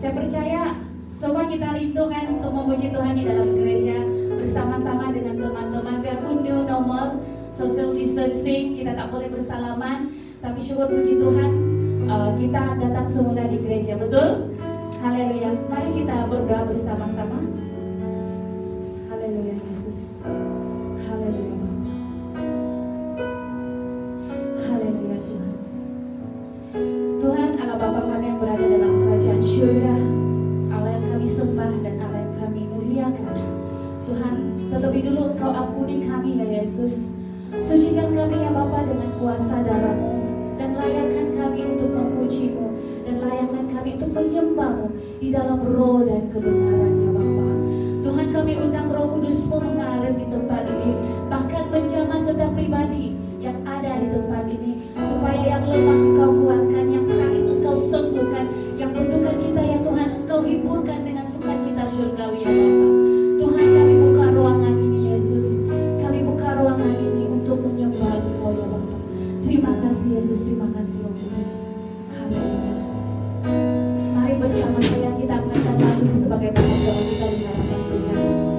Saya percaya semua kita rindukan untuk memuji Tuhan di dalam gereja bersama-sama dengan teman-teman. Biarpun new normal, social distancing, kita tak boleh bersalaman, tapi syukur puji Tuhan kita datang semula di gereja, betul? Haleluya. Mari kita berdoa bersama-sama. Haleluya Yesus. Haleluya Bapa. Haleluya Tuhan. Tuhan Allah Bapa kami yang berada dalam kerajaan syurga, Allah yang kami sembah dan Allah yang kami muliakan. Tuhan, terlebih dulu Engkau ampuni kami ya Yesus. Sucikan kami ya Bapa dengan kuasa darah-Mu, dan layakkan kami untuk memuji-Mu, dan layakkan kami untuk menyembah-Mu di dalam roh dan kebenaran ya Bapa. Tuhan, kami undang Roh Kudus-Mu mengalir di tempat ini, bahkan menjamah setiap pribadi yang ada di tempat ini, supaya yang lemah Engkau kuatkan, yang sakit Engkau sembuhkan, yang berduka cita ya Tuhan Engkau hiburkan dengan sukacita surgawi ya Bapa. Tuhan, kami buka ruangan ini Yesus, kami buka ruangan ini untuk menyembah Engkau ya Bapa. Terima kasih Yesus, terima kasih Roh Kudus. Haleluya. Mari bersama saya kita angkatkan lagu ini sebagai bahan doa kita di hadapan Tuhan. Haleluya Yesus.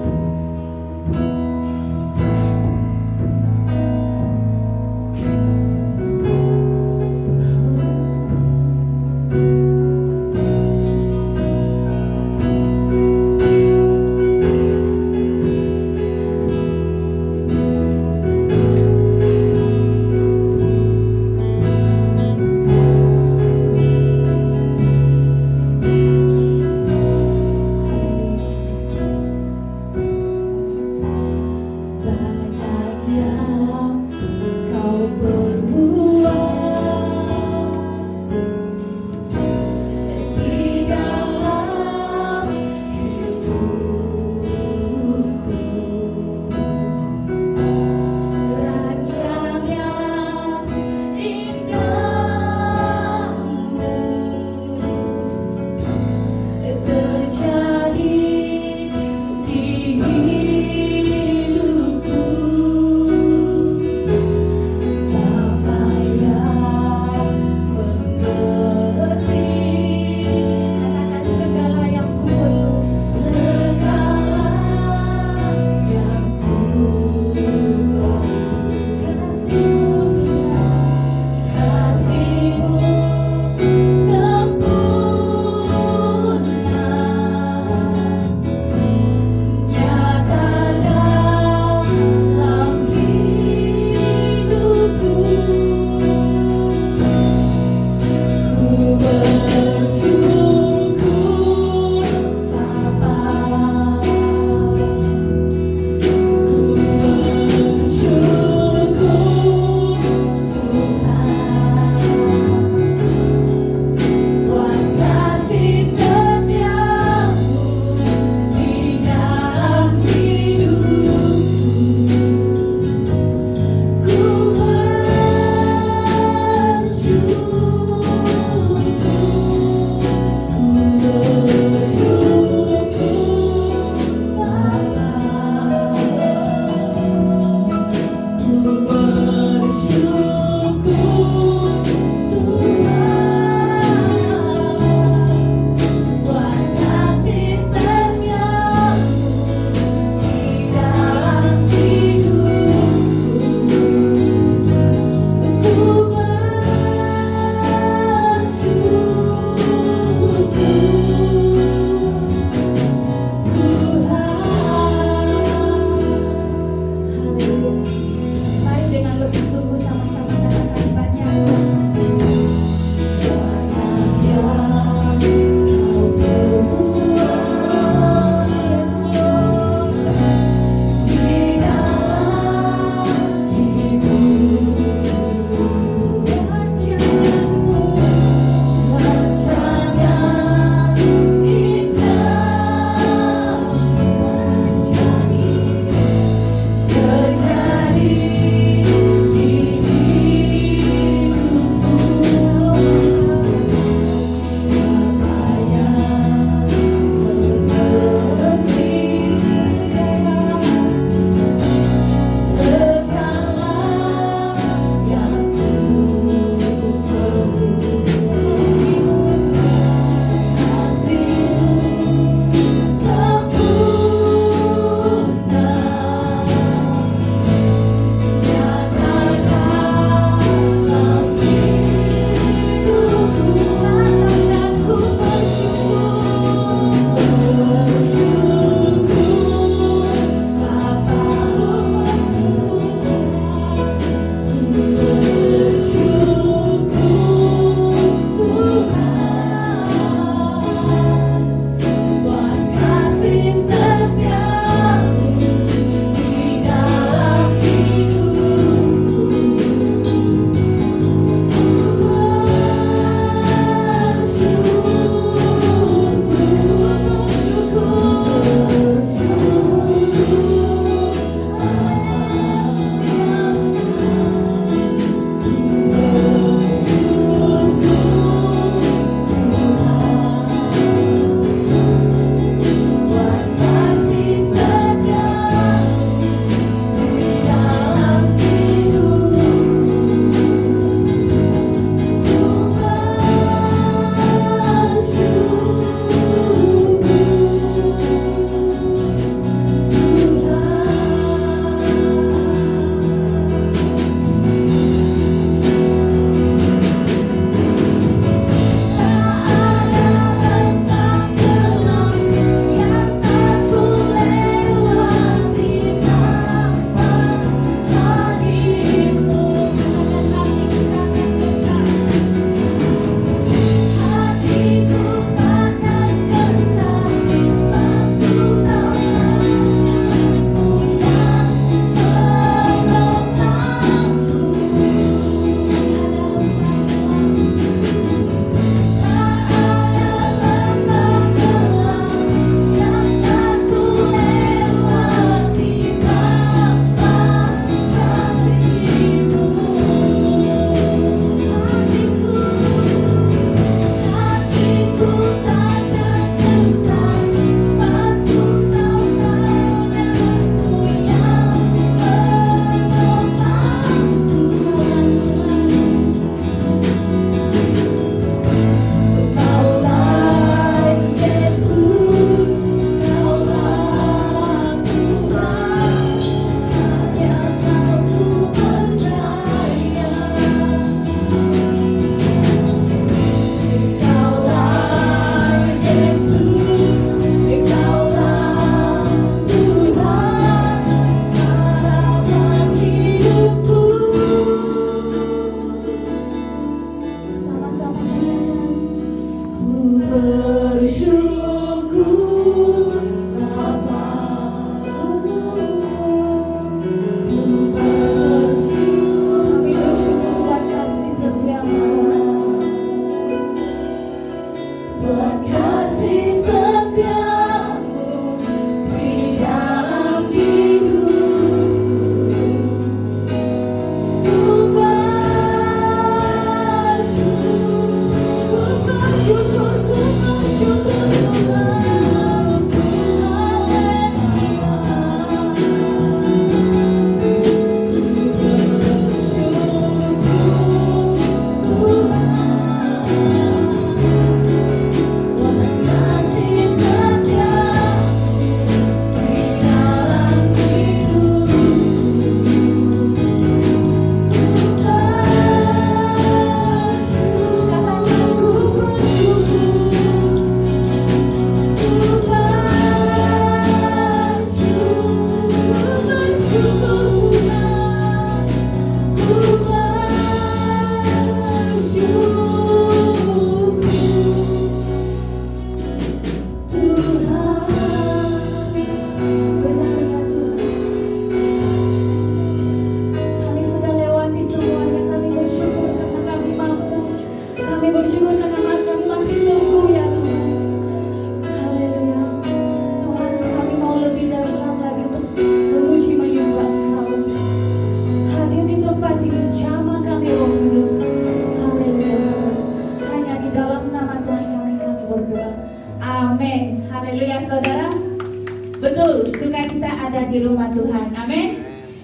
Betul, sukacita ada di rumah Tuhan. Amin.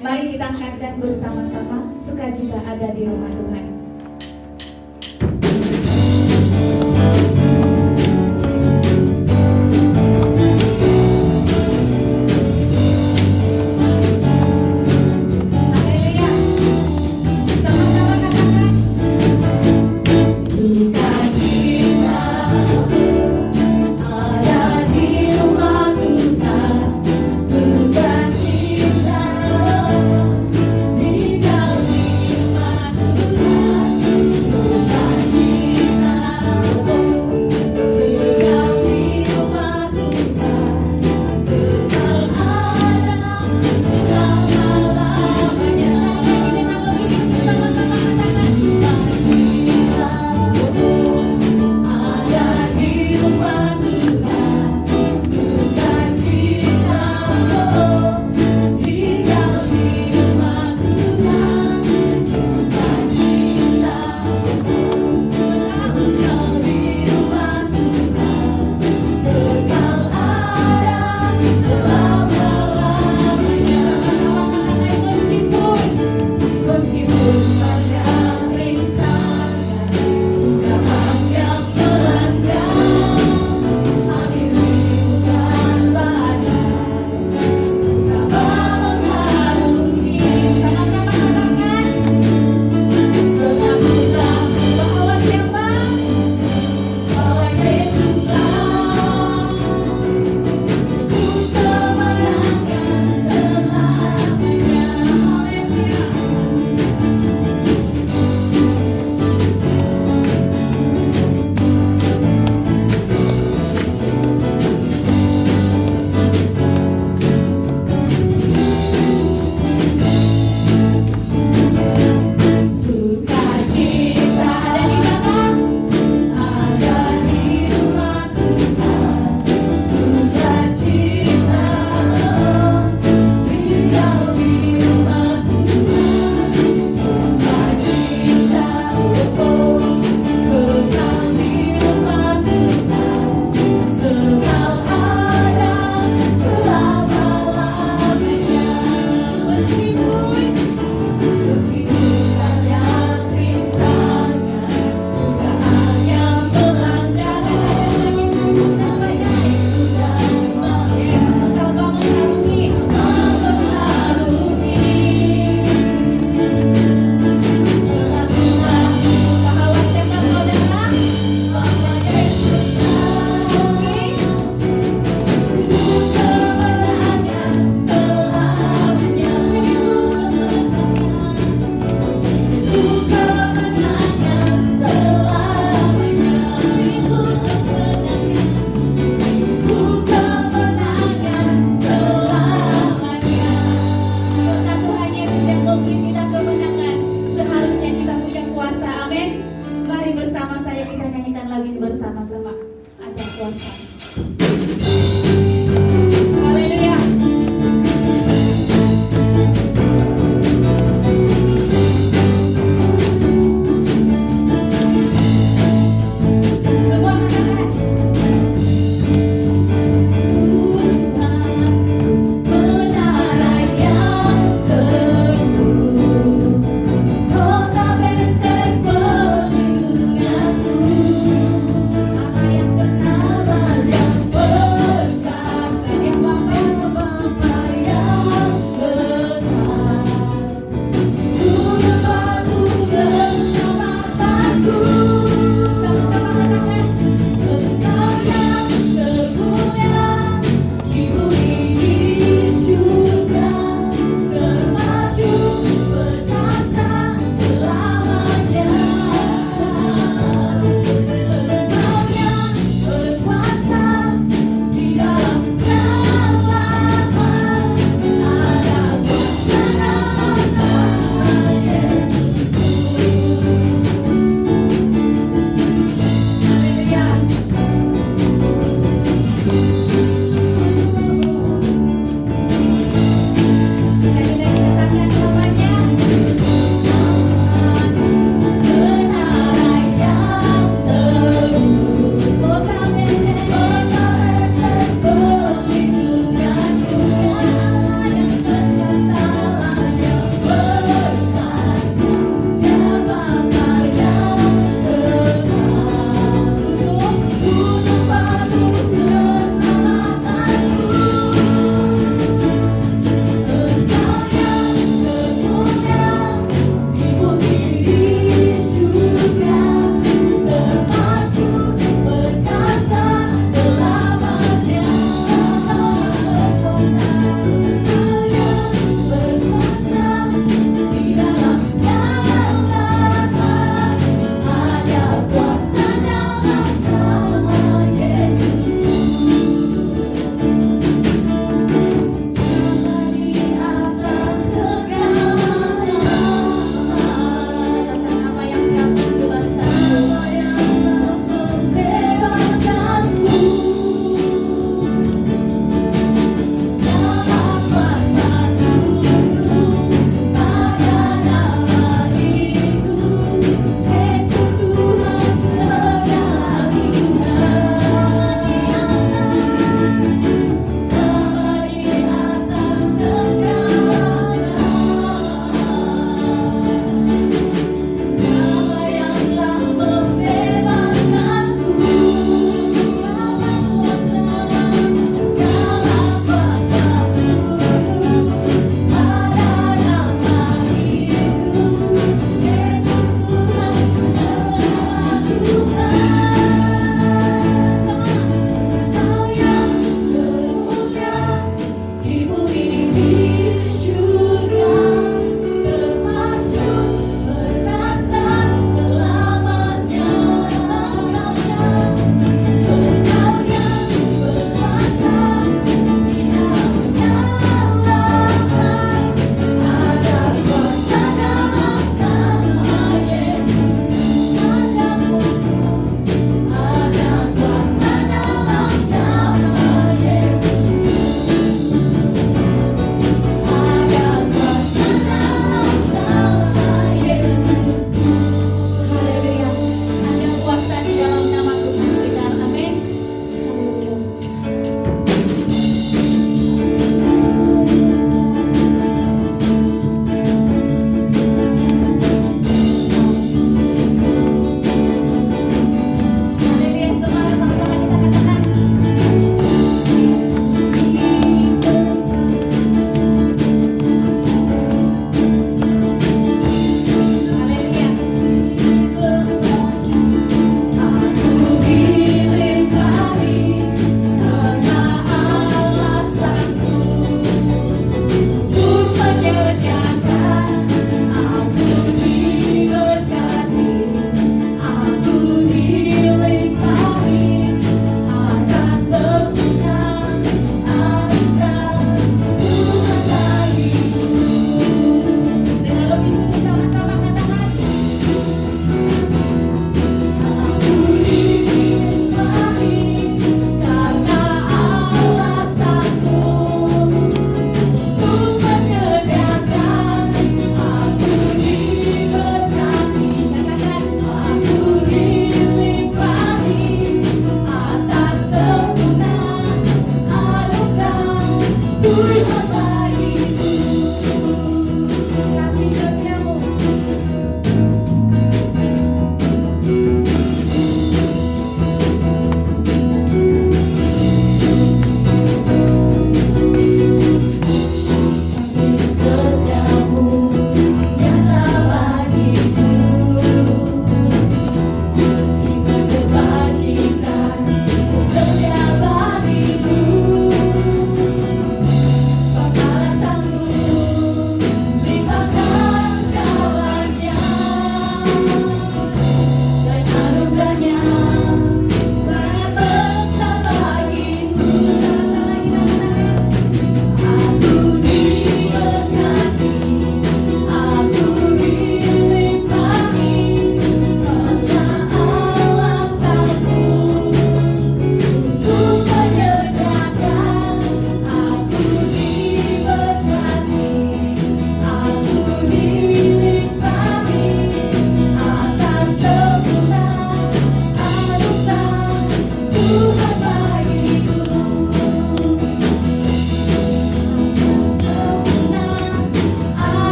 Mari kita angkatkan bersama-sama, sukacita ada di rumah Tuhan.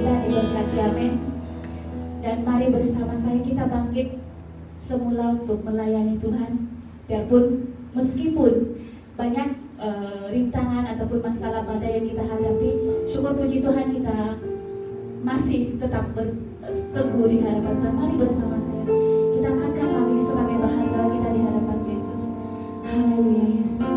Tuhan diberkati, amin. Dan mari bersama saya kita bangkit semula untuk melayani Tuhan. Biarpun meskipun banyak rintangan ataupun masalah badai yang kita hadapi, syukur puji Tuhan kita masih tetap berteguh di hadapan Tuhan. Mari bersama saya kita angkatkan lagu ini sebagai bahan doa kita di hadapan Yesus. Haleluya Yesus.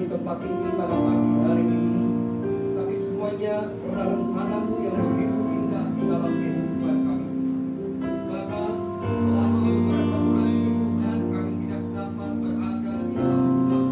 tempat ini pada pagi hari ini. Kami semuanya karena rencana-Mu yang begitu indah di dalam kehidupan kami. Bapa, selama beberapa bulan ini Tuhan, kami tidak dapat berada di dalam rumah.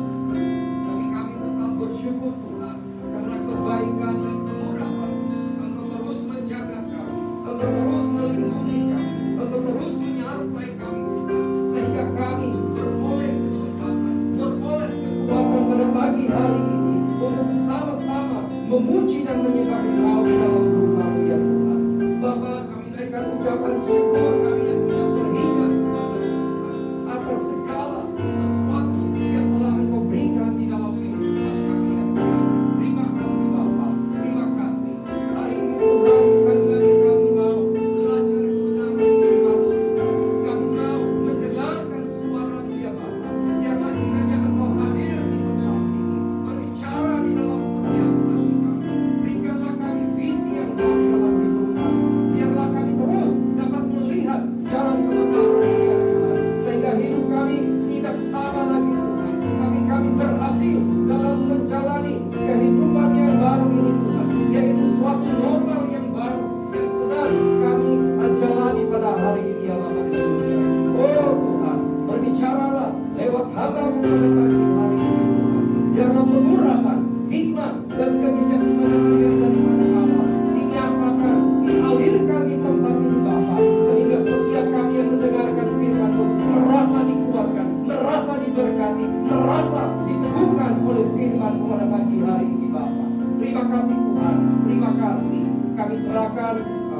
Tapi kami tetap bersyukur Tuhan, karena kebaikan dan kemurahan Engkau terus menjaga kami, Engkau terus melindungi kami, Engkau terus menyertai kami Tuhan, sehingga kami beroleh kesempatan, beroleh kekuatan pada pagi hari ini untuk sama-sama memuji dan menyembah Engkau di dalam rumah-Mu ya Tuhan. Bapa, kami naikkan ucapan syukur kami yang tidak terhingga kepada Tuhan atas segala sesuatu yang telah Engkau berikan di dalam kehidupan kami ya Tuhan. Terima kasih Bapa, terima kasih. Hari ini Tuhan, sekali lagi kami mau belajar kebenaran firman-Mu Tuhan. Kami mau mendengarkan suara-Mu ya Bapa. Biarlah kiranya Engkau hadir di tempat ini, berbicara di dalam setiap hati kami. Berikanlah kami visi yang baru dalam hidup kami. Biarlah kami terus dapat melihat jalan kebenaran ya Tuhan, sehingga hidup kami tidak sama lagi Tuhan, tapi kami berhasil dalam menjalani kehidupan yang baru ini Tuhan, yaitu suatu normal yang baru yang sedang kami jalani pada hari ini ya Bapa di surga. Oh Tuhan, berbicaralah lewat hamba-Mu pada pagi hari ini Tuhan. Biarlah mengurangkan hikmat dan kebijaksanaan yang daripada Allah dinyatakan, dialirkan di tempat ini Bapa, sehingga setiap kami yang mendengarkan firman-Mu merasa dikuatkan, merasa diberkati, merasa diteguhkan oleh firman-Mu pada pagi hari ini Bapa. Terima kasih Tuhan, terima kasih. Kami serahkan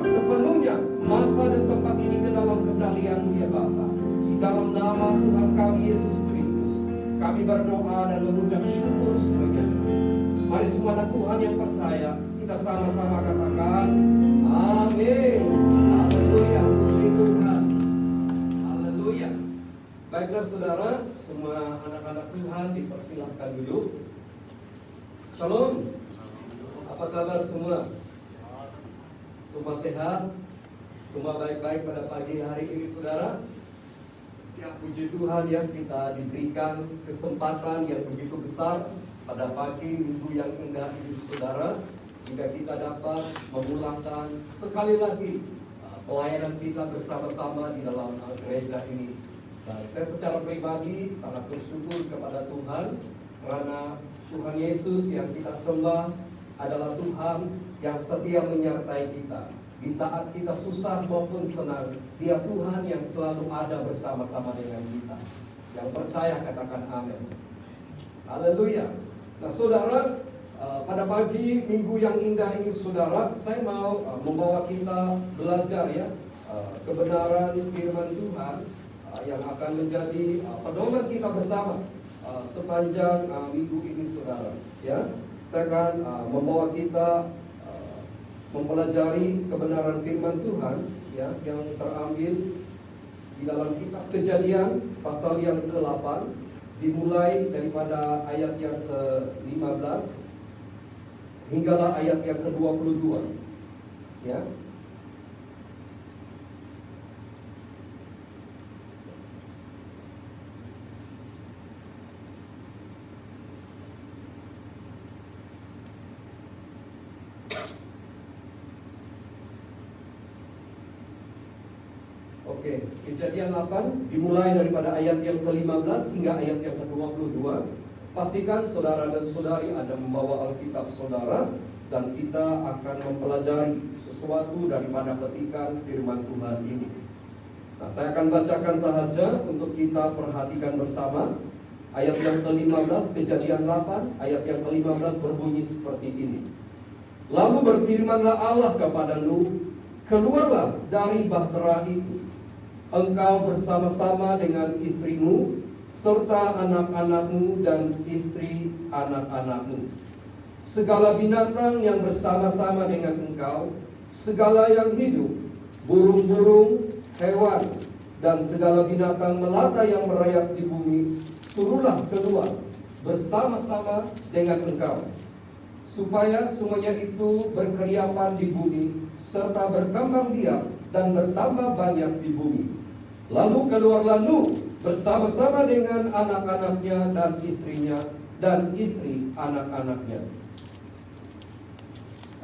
sepenuhnya masa dan tempat ini ke dalam kendalian-Mu ya Bapa. Di dalam nama Tuhan kami Yesus Kristus, kami berdoa dan mengucap syukur semuanya. Mari semua anak Tuhan yang percaya, kita sama-sama katakan amin. Haleluya, puji Tuhan. Haleluya. Baiklah saudara, semua anak-anak Tuhan dipersilahkan duduk. Shalom. Apa kabar semua? Semua sehat? Semua baik-baik pada pagi hari ini saudara? Ya puji Tuhan ya, kita diberikan kesempatan yang begitu besar pada pagi minggu yang indah ini saudara, jika kita dapat memulangkan sekali lagi pelayanan kita bersama-sama di dalam gereja ini. Dan saya secara pribadi sangat bersyukur kepada Tuhan, karena Tuhan Yesus yang kita sembah adalah Tuhan yang setia menyertai kita. Di saat kita susah maupun senang, Dia Tuhan yang selalu ada bersama-sama dengan kita. Yang percaya katakan amin. Haleluya. Nah saudara, pada pagi minggu yang indah ini saudara, saya mau membawa kita belajar ya kebenaran firman Tuhan yang akan menjadi pedoman kita bersama sepanjang minggu ini saudara. Ya, saya akan membawa kita mempelajari kebenaran firman Tuhan ya, yang terambil di dalam kitab Kejadian pasal yang ke-8, dimulai daripada ayat yang ke-15 hinggalah ayat yang ke-22 ya. Oke, Kejadian 8 dimulai daripada ayat yang ke-15 hingga ayat yang ke-22. Pastikan saudara dan saudari ada membawa Alkitab saudara, dan kita akan mempelajari sesuatu daripada petikan firman Tuhan ini. Nah, saya akan bacakan sahaja untuk kita perhatikan bersama. Ayat yang ke-15, Kejadian 8, ayat yang ke-15 berbunyi seperti ini. Lalu berfirmanlah Allah kepada Nuh, keluarlah dari bahtera itu, engkau bersama-sama dengan istrimu, serta anak-anakmu dan istri anak-anakmu. Segala binatang yang bersama-sama dengan engkau, segala yang hidup, burung-burung, hewan, dan segala binatang melata yang merayap di bumi, suruhlah keluar bersama-sama dengan engkau, supaya semuanya itu berkeriapan di bumi, serta berkembang biak dan bertambah banyak di bumi. Lalu keluarlah Nuh bersama-sama dengan anak-anaknya dan istrinya dan istri anak-anaknya.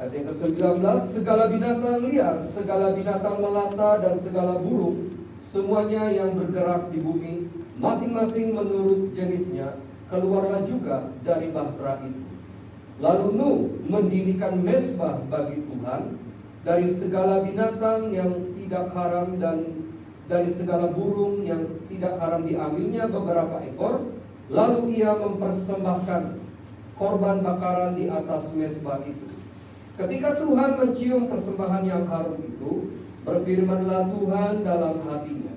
Ayat yang ke-19, segala binatang liar, segala binatang melata dan segala burung, semuanya yang bergerak di bumi, masing-masing menurut jenisnya, keluarlah juga dari bahtera itu. Lalu Nuh mendirikan mezbah bagi Tuhan dari segala binatang yang tidak haram dan dari segala burung yang tidak haram diambilnya beberapa ekor. Lalu ia mempersembahkan korban bakaran di atas mezbah itu. Ketika Tuhan mencium persembahan yang harum itu, berfirmanlah Tuhan dalam hatinya,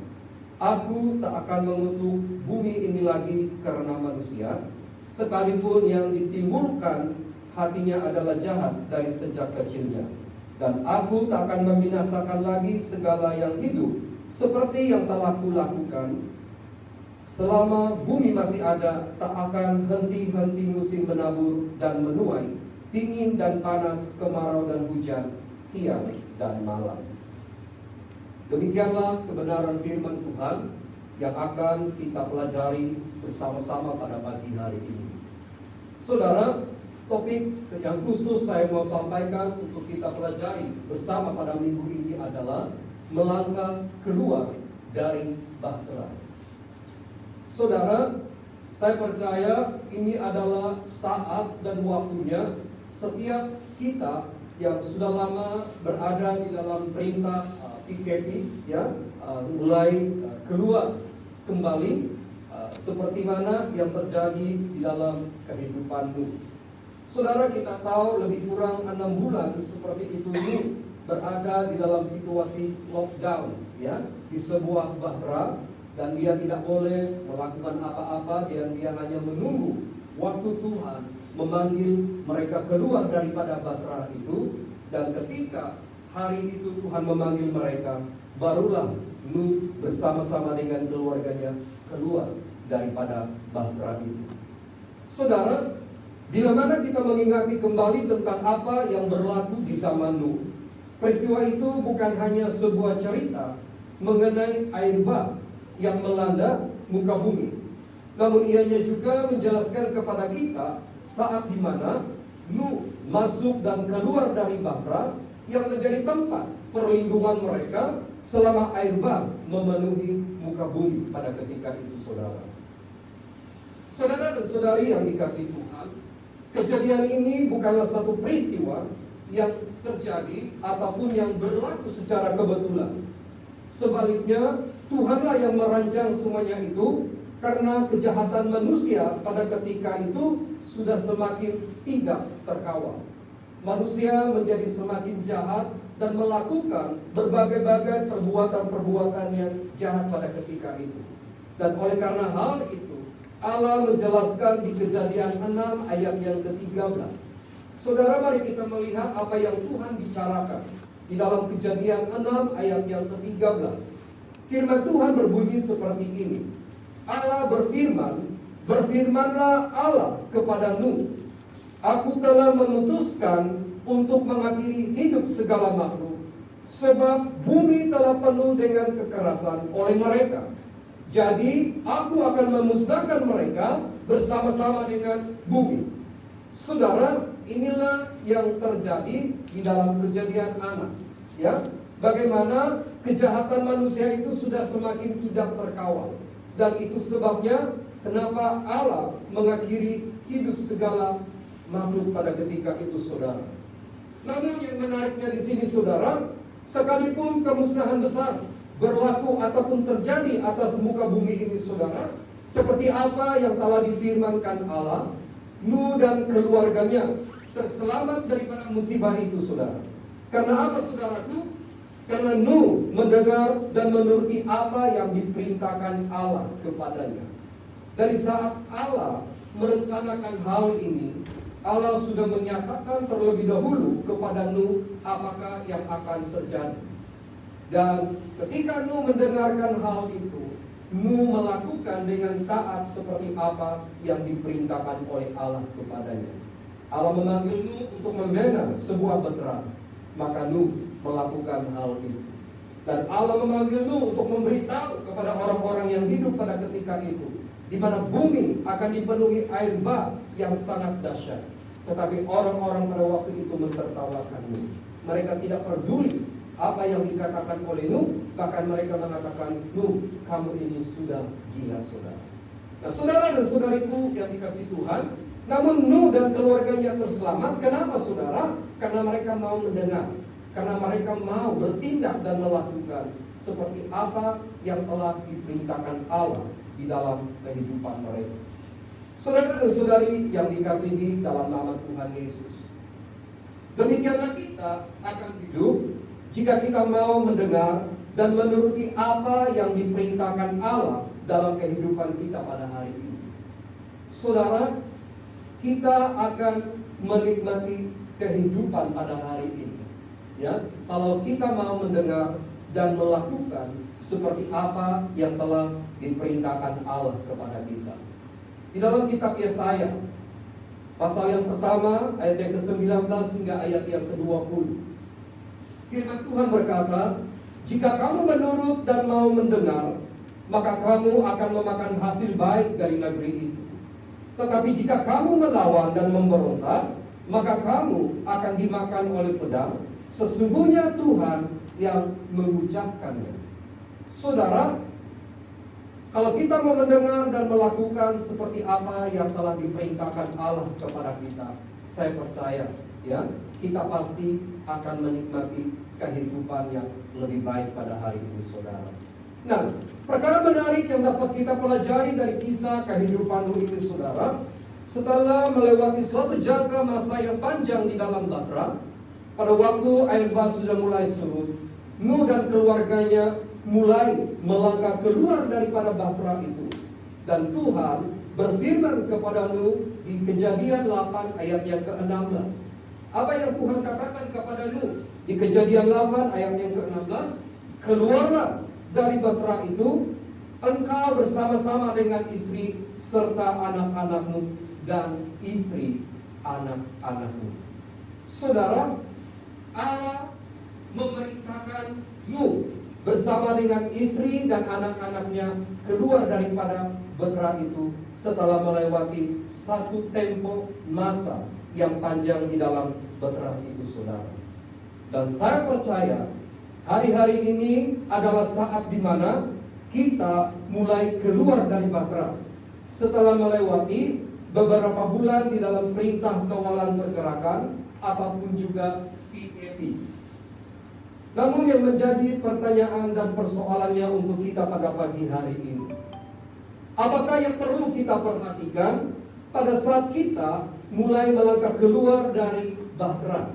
Aku tak akan mengutuk bumi ini lagi karena manusia, sekalipun yang ditimbulkan hatinya adalah jahat dari sejak kecilnya. Dan aku tak akan membinasakan lagi segala yang hidup seperti yang telah kulakukan. Selama bumi masih ada, tak akan henti-henti musim menabur dan menuai, dingin dan panas, kemarau dan hujan, siang dan malam. Demikianlah kebenaran firman Tuhan yang akan kita pelajari bersama-sama pada pagi hari ini. Saudara, topik yang khusus saya mau sampaikan untuk kita pelajari bersama pada minggu ini adalah melangkah keluar dari bahtera. Saudara, saya percaya ini adalah saat dan waktunya setiap kita yang sudah lama berada di dalam perintah PKP, mulai keluar kembali seperti mana yang terjadi di dalam kehidupanmu. Saudara, kita tahu lebih kurang 6 bulan seperti itu berada di dalam situasi lockdown, di sebuah bahtera, dan dia tidak boleh melakukan apa-apa, dan dia hanya menunggu waktu Tuhan memanggil mereka keluar daripada bahtera itu. Dan ketika hari itu Tuhan memanggil mereka, barulah Nuh bersama-sama dengan keluarganya keluar daripada bahtera itu. Saudara, bila mana kita mengingati kembali tentang apa yang berlaku di zaman Nuh, peristiwa itu bukan hanya sebuah cerita mengenai air bah yang melanda muka bumi, namun ianya juga menjelaskan kepada kita saat di mana Nuh masuk dan keluar dari bahtera yang menjadi tempat perlindungan mereka selama air bah memenuhi muka bumi pada ketika itu, saudara. Saudara dan saudari yang dikasihi Tuhan, kejadian ini bukanlah satu peristiwa yang terjadi ataupun yang berlaku secara kebetulan. Sebaliknya, Tuhanlah yang merancang semuanya itu, karena kejahatan manusia pada ketika itu sudah semakin tidak terkawal. Manusia menjadi semakin jahat dan melakukan berbagai-bagai perbuatan-perbuatan yang jahat pada ketika itu. Dan oleh karena hal itu, Allah menjelaskan di Kejadian 6 ayat yang ke-13. Saudara, mari kita melihat apa yang Tuhan bicarakan di dalam Kejadian 6 ayat yang ke-13. Firman Tuhan berbunyi seperti ini. Allah berfirman, berfirmanlah Allah kepada Nuh, Aku telah memutuskan untuk mengakhiri hidup segala makhluk, sebab bumi telah penuh dengan kekerasan oleh mereka. Jadi aku akan memusnahkan mereka bersama-sama dengan bumi. Saudara, inilah yang terjadi di dalam Kejadian 6. Bagaimana kejahatan manusia itu sudah semakin tidak terkawal. Dan itu sebabnya kenapa Allah mengakhiri hidup segala makhluk pada ketika itu, saudara. Namun yang menariknya di sini, saudara, sekalipun kemusnahan besar berlaku ataupun terjadi atas muka bumi ini, saudara, seperti apa yang telah difirmankan Allah, Nuh dan keluarganya terselamat daripada musibah itu, saudara. Karena apa, saudaraku? Karena Nuh mendengar dan menuruti apa yang diperintahkan Allah kepadanya. Dari saat Allah merencanakan hal ini, Allah sudah menyatakan terlebih dahulu kepada Nuh apakah yang akan terjadi. Dan ketika Nuh mendengarkan hal itu, Nuh melakukan dengan taat seperti apa yang diperintahkan oleh Allah kepadanya. Allah memanggil Nuh untuk membina sebuah bahtera, maka Nuh melakukan hal itu. Dan Allah memanggil Nuh untuk memberitahu kepada orang-orang yang hidup pada ketika itu di mana bumi akan dipenuhi air bah yang sangat dahsyat. Tetapi orang-orang pada waktu itu mentertawakan Nuh. Mereka tidak peduli apa yang dikatakan oleh Nuh, bahkan mereka mengatakan, Nuh, kamu ini sudah gila, saudara. Nah, saudara dan saudariku yang dikasihi Tuhan, namun Nuh dan keluarganya terselamat. Kenapa, saudara? Karena mereka mau mendengar, karena mereka mau bertindak dan melakukan seperti apa yang telah diperintahkan Allah di dalam kehidupan mereka. Saudara dan saudari yang dikasihi dalam nama Tuhan Yesus, demikianlah kita akan hidup jika kita mau mendengar dan menuruti apa yang diperintahkan Allah dalam kehidupan kita pada hari ini. Saudara, kita akan menikmati kehidupan pada hari ini. Ya, kalau kita mau mendengar dan melakukan seperti apa yang telah diperintahkan Allah kepada kita. Di dalam kitab Yesaya, pasal yang pertama, ayat yang ke-19 hingga ayat yang ke-20. Firman Tuhan berkata, jika kamu menurut dan mau mendengar, maka kamu akan memakan hasil baik dari negeri itu. Tetapi jika kamu melawan dan memberontak, maka kamu akan dimakan oleh pedang. Sesungguhnya Tuhan yang mengucapkannya. Saudara, kalau kita mau mendengar dan melakukan seperti apa yang telah diperintahkan Allah kepada kita, saya percaya, ya, kita pasti akan menikmati kehidupan yang lebih baik pada hari ini, saudara. Nah, perkara menarik yang dapat kita pelajari dari kisah kehidupan Nuh ini, saudara, setelah melewati suatu jangka masa yang panjang di dalam Bahtera, pada waktu air bah sudah mulai surut, Nuh dan keluarganya mulai melangkah keluar daripada Bahtera itu. Dan Tuhan berfirman kepada Nuh di Kejadian 8 ayat yang ke-16. Apa yang Tuhan katakan kepada Nuh di Kejadian 8 ayat yang ke-16? Keluarlah dari Bahtera itu, engkau bersama-sama dengan istri serta anak-anakmu dan istri anak-anakmu. Saudara, Allah memerintahkan Nuh bersama dengan istri dan anak-anaknya keluar daripada Bahtera itu setelah melewati satu tempo masa yang panjang di dalam Bahtera itu, saudara. Dan saya percaya hari-hari ini adalah saat di mana kita mulai keluar dari Bahtera setelah melewati beberapa bulan di dalam perintah kawalan pergerakan ataupun juga PKP. Namun yang menjadi pertanyaan dan persoalannya untuk kita pada pagi hari ini, apakah yang perlu kita perhatikan pada saat kita mulai melangkah keluar dari Bahtera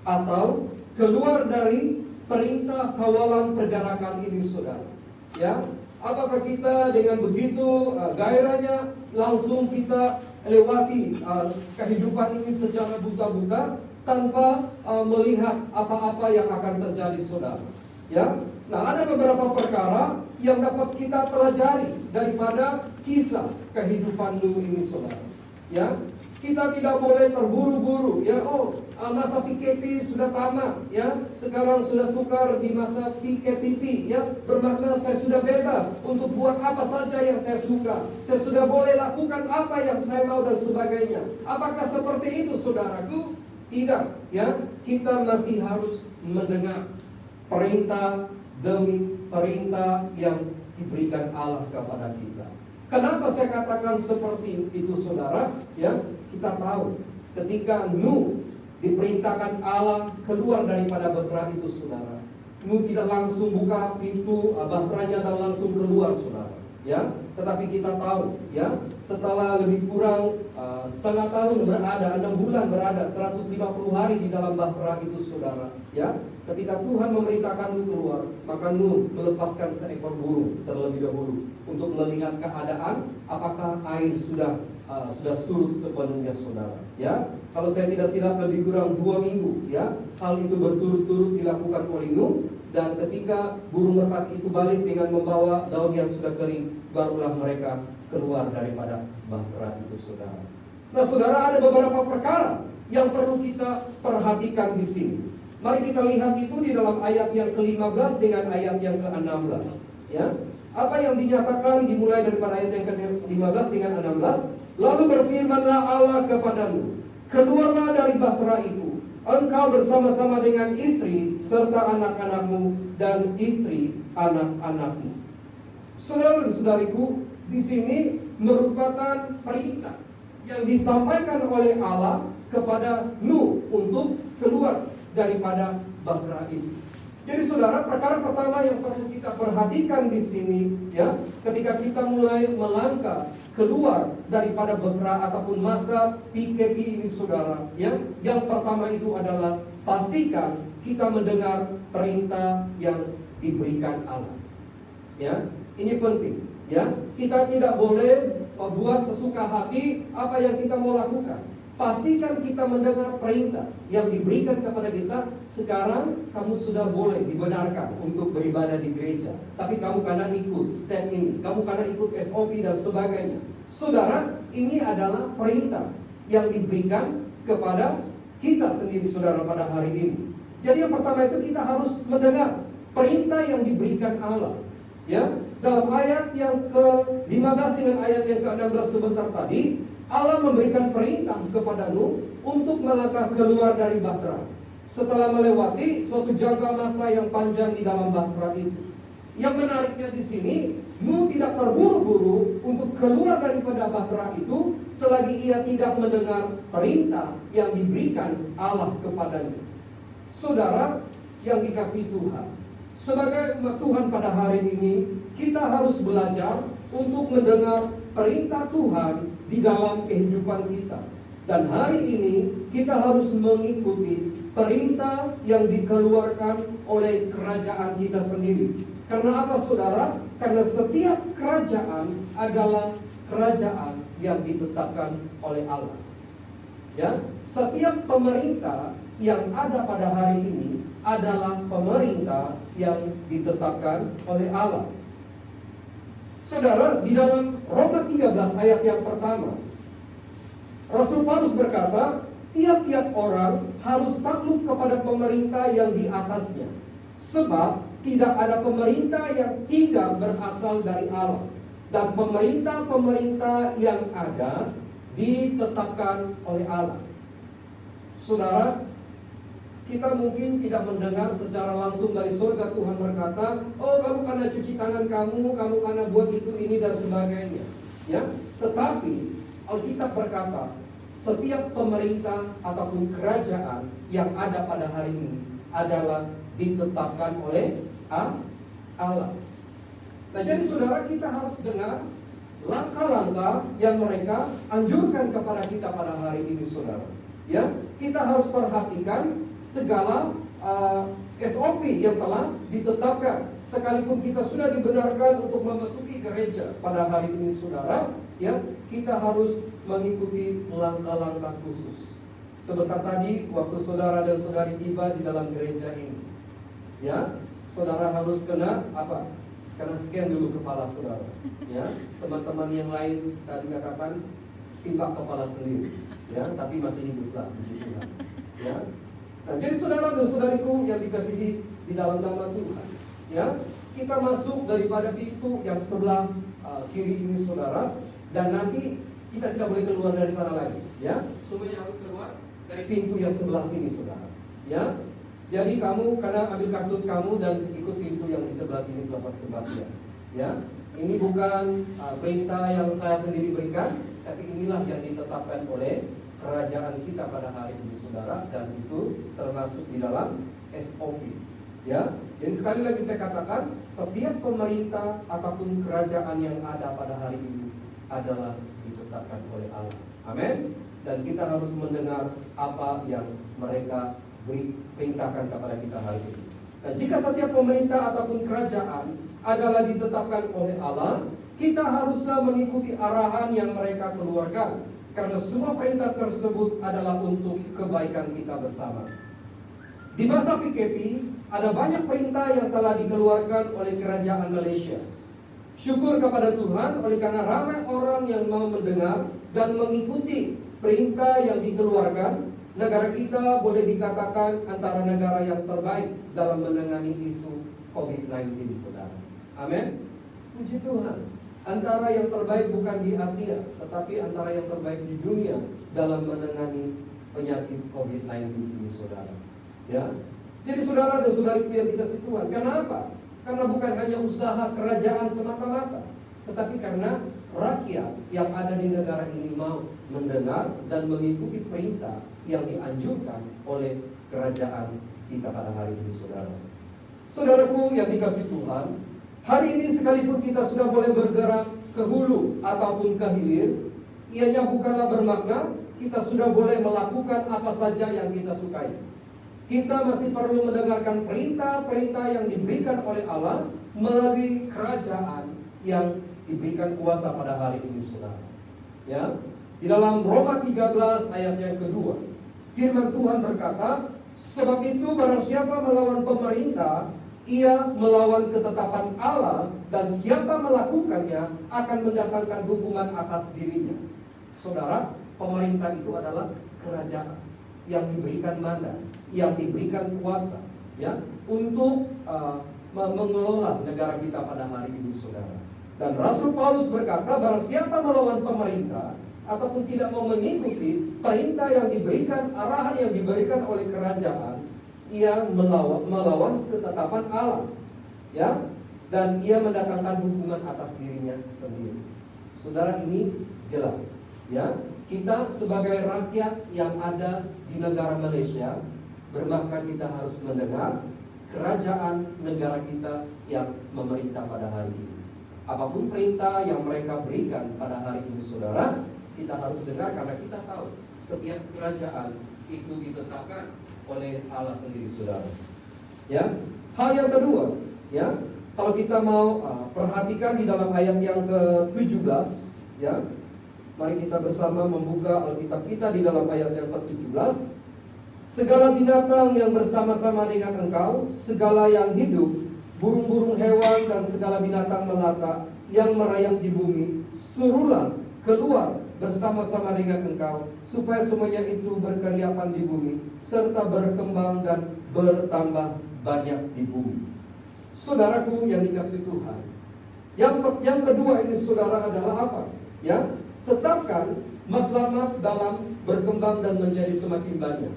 atau keluar dari perintah kawalan pergerakan ini, saudara? Ya, apakah kita dengan begitu gairahnya langsung kita lewati kehidupan ini secara buta-buta tanpa melihat apa-apa yang akan terjadi, saudara? Ya, nah ada beberapa perkara yang dapat kita pelajari daripada kisah kehidupan Nuh ini, saudara. Ya, kita tidak boleh terburu-buru. Ya, masa PKP sudah tamat. Ya, sekarang sudah tukar di masa PKPP. Ya, bermakna saya sudah bebas untuk buat apa saja yang saya suka. Saya sudah boleh lakukan apa yang saya mau dan sebagainya. Apakah seperti itu, saudaraku? Tidak, ya, kita masih harus mendengar perintah demi perintah yang diberikan Allah kepada kita. Kenapa saya katakan seperti itu, saudara? Ya, kita tahu ketika Nuh diperintahkan Allah keluar daripada Bahtera itu, saudara, Nuh tidak langsung buka pintu bahteranya dan langsung keluar, saudara. Ya, tetapi kita tahu, ya, setelah lebih kurang setengah tahun berada, 6 bulan berada, 150 hari di dalam Bahtera itu, saudara. Ya, ketika Tuhan memerintahkan Nuh keluar, maka Nuh melepaskan seekor burung terlebih dahulu untuk melihat keadaan apakah air sudah surut sepenuhnya, saudara. Ya, kalau saya tidak silap lebih kurang 2 minggu, ya, hal itu berturut-turut dilakukan oleh Nuh. Dan ketika burung merpati itu balik dengan membawa daun yang sudah kering, barulah mereka keluar daripada Bahtera itu, saudara. Nah, saudara, ada beberapa perkara yang perlu kita perhatikan di sini. Mari kita lihat itu di dalam ayat yang ke-15 dengan ayat yang ke-16. Ya, apa yang dinyatakan dimulai daripada ayat yang ke-15 dengan 16. Lalu berfirmanlah Allah kepadamu, keluarlah dari bahtera itu, engkau bersama-sama dengan istri serta anak-anakmu dan istri anak-anakmu. Saudara-saudariku, di sini merupakan perintah yang disampaikan oleh Allah kepada Nuh untuk keluar daripada bahtera itu. Jadi saudara, perkara pertama yang perlu kita perhatikan di sini, ya, ketika kita mulai melangkah keluar daripada bahtera ataupun masa PKP ini, saudara, ya, yang pertama itu adalah pastikan kita mendengar perintah yang diberikan Allah. Ya, ini penting. Ya, kita tidak boleh buat sesuka hati apa yang kita mau lakukan. Pastikan kita mendengar perintah yang diberikan kepada kita. Sekarang kamu sudah boleh dibenarkan untuk beribadah di gereja, tapi kamu karena ikut step ini, kamu karena ikut SOP dan sebagainya. Saudara, ini adalah perintah yang diberikan kepada kita sendiri, saudara, pada hari ini. Jadi yang pertama itu kita harus mendengar perintah yang diberikan Allah. Ya, dalam ayat yang ke-15 dengan ayat yang ke-16 sebentar tadi, Allah memberikan perintah kepada Nuh untuk melangkah keluar dari bahtera setelah melewati suatu jangka masa yang panjang di dalam bahtera itu. Yang menariknya di sini, Nuh tidak terburu-buru untuk keluar daripada bahtera itu selagi ia tidak mendengar perintah yang diberikan Allah kepadanya. Saudara yang dikasihi Tuhan, sebagai umat Tuhan pada hari ini, kita harus belajar untuk mendengar perintah Tuhan di dalam kehidupan kita. Dan hari ini kita harus mengikuti perintah yang dikeluarkan oleh kerajaan kita sendiri. Karena apa, saudara? Karena setiap kerajaan adalah kerajaan yang ditetapkan oleh Allah. Ya, setiap pemerintah yang ada pada hari ini adalah pemerintah yang ditetapkan oleh Allah. Saudara, di dalam Roma 13 ayat yang pertama, Rasul Paulus berkata, tiap-tiap orang harus takluk kepada pemerintah yang di atasnya, sebab tidak ada pemerintah yang tidak berasal dari Allah, dan pemerintah-pemerintah yang ada ditetapkan oleh Allah. Saudara, kita mungkin tidak mendengar secara langsung dari surga Tuhan berkata, oh kamu karena cuci tangan kamu karena buat itu, ini dan sebagainya. Ya, tetapi Alkitab berkata, setiap pemerintah ataupun kerajaan yang ada pada hari ini adalah ditetapkan oleh Allah. Nah, jadi saudara, kita harus dengar langkah-langkah yang mereka anjurkan kepada kita pada hari ini, saudara. Ya, kita harus perhatikan segala SOP yang telah ditetapkan. Sekalipun kita sudah dibenarkan untuk memasuki gereja pada hari ini, saudara, ya, kita harus mengikuti langkah-langkah khusus. Sebentar tadi waktu saudara dan saudari tiba di dalam gereja ini, ya, saudara harus kena apa? Kena scan dulu kepala saudara. Ya, teman-teman yang lain tadi katakan timpa kepala sendiri, ya, tapi masih hiduplah, puji Tuhan. Ya. Nah, jadi saudara dan saudariku yang dikasihi di dalam nama Tuhan, ya, kita masuk daripada pintu yang sebelah kiri ini, saudara, dan nanti kita tidak boleh keluar dari sana lagi, ya. Semuanya harus keluar dari pintu yang sebelah sini, saudara, ya. Jadi kamu karena ambil kasut kamu dan ikut pintu yang di sebelah sini selepas kebaktian, ya. Ini bukan perintah yang saya sendiri berikan, tapi inilah yang ditetapkan oleh kerajaan kita pada hari ini, saudara, dan itu termasuk di dalam SOP. Ya, jadi sekali lagi saya katakan, setiap pemerintah ataupun kerajaan yang ada pada hari ini adalah ditetapkan oleh Allah. Amin. Dan kita harus mendengar apa yang mereka perintahkan kepada kita hari ini. Nah, jika setiap pemerintah ataupun kerajaan adalah ditetapkan oleh Allah, kita haruslah mengikuti arahan yang mereka keluarkan. Karena semua perintah tersebut adalah untuk kebaikan kita bersama. Di masa PKP, ada banyak perintah yang telah dikeluarkan oleh kerajaan Malaysia. Syukur kepada Tuhan, oleh karena ramai orang yang mau mendengar dan mengikuti perintah yang dikeluarkan, negara kita boleh dikatakan antara negara yang terbaik dalam menangani isu COVID-19, saudara. Amin. Puji Tuhan. Antara yang terbaik bukan di Asia, tetapi antara yang terbaik di dunia dalam menangani penyakit COVID-19 ini, saudara. Ya, jadi saudara dan saudariku yang dikasihi Tuhan, kenapa? Karena bukan hanya usaha kerajaan semata-mata, tetapi karena rakyat yang ada di negara ini mau mendengar dan mengikuti perintah yang dianjurkan oleh kerajaan kita pada hari ini, saudara. Saudaraku yang dikasihi Tuhan, hari ini sekalipun kita sudah boleh bergerak ke hulu ataupun ke hilir, ianya bukanlah bermakna kita sudah boleh melakukan apa saja yang kita sukai. Kita masih perlu mendengarkan perintah-perintah yang diberikan oleh Allah melalui kerajaan yang diberikan kuasa pada hari ini, saudara. Ya, di dalam Roma 13 ayat yang kedua, firman Tuhan berkata, sebab itu barang siapa melawan pemerintah, ia melawan ketetapan Allah, dan siapa melakukannya akan mendatangkan hukuman atas dirinya. Saudara, pemerintah itu adalah kerajaan yang diberikan mandat, yang diberikan kuasa, ya, untuk mengelola negara kita pada hari ini, saudara. Dan Rasul Paulus berkata, barang siapa melawan pemerintah ataupun tidak mau mengikuti perintah yang diberikan, arahan yang diberikan oleh kerajaan, ia melawan ketetapan Allah, ya, dan ia mendatangkan hukuman atas dirinya sendiri. Saudara, ini jelas, ya. Kita sebagai rakyat yang ada di negara Malaysia, bermakna kita harus mendengar kerajaan negara kita yang memerintah pada hari ini. Apapun perintah yang mereka berikan pada hari ini, saudara, kita harus dengar karena kita tahu setiap kerajaan itu ditetapkan oleh Allah sendiri, saudara. Ya, hal yang kedua, ya, kalau kita mau perhatikan di dalam ayat yang ke-17, ya, mari kita bersama membuka Alkitab kita di dalam ayat yang ke-17. Segala binatang yang bersama-sama dengan engkau, segala yang hidup, burung-burung hewan dan segala binatang melata yang merayap di bumi, suruhlah keluar bersama-sama dengan engkau, supaya semuanya itu berkeriapan di bumi, serta berkembang dan bertambah banyak di bumi. Saudaraku yang dikasihi Tuhan, yang kedua ini, saudara, adalah apa? Ya, tetapkan matlamat dalam berkembang dan menjadi semakin banyak.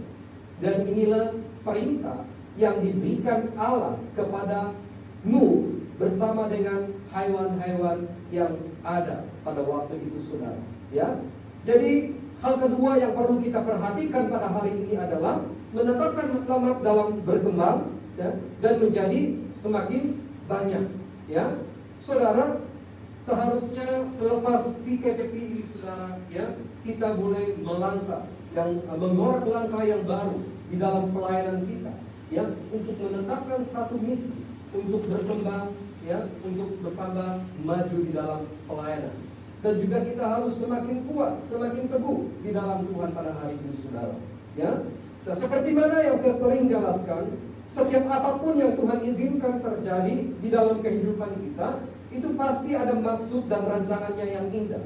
Dan inilah perintah yang diberikan Allah kepada Nuh bersama dengan hewan-hewan yang ada pada waktu itu, saudara. Ya, jadi hal kedua yang perlu kita perhatikan pada hari ini adalah menetapkan matlamat dalam berkembang, ya, dan menjadi semakin banyak. Ya, saudara, seharusnya selepas PKTP ini, saudara, ya, kita boleh melangkah mengorak langkah yang baru di dalam pelayanan kita, ya, untuk menetapkan satu misi untuk berkembang, ya, untuk bertambah maju di dalam pelayanan. Dan juga kita harus semakin kuat, semakin teguh di dalam Tuhan pada hari ini, saudara. Ya, nah, seperti mana yang saya sering jelaskan, setiap apapun yang Tuhan izinkan terjadi di dalam kehidupan kita, itu pasti ada maksud dan rancangannya yang indah.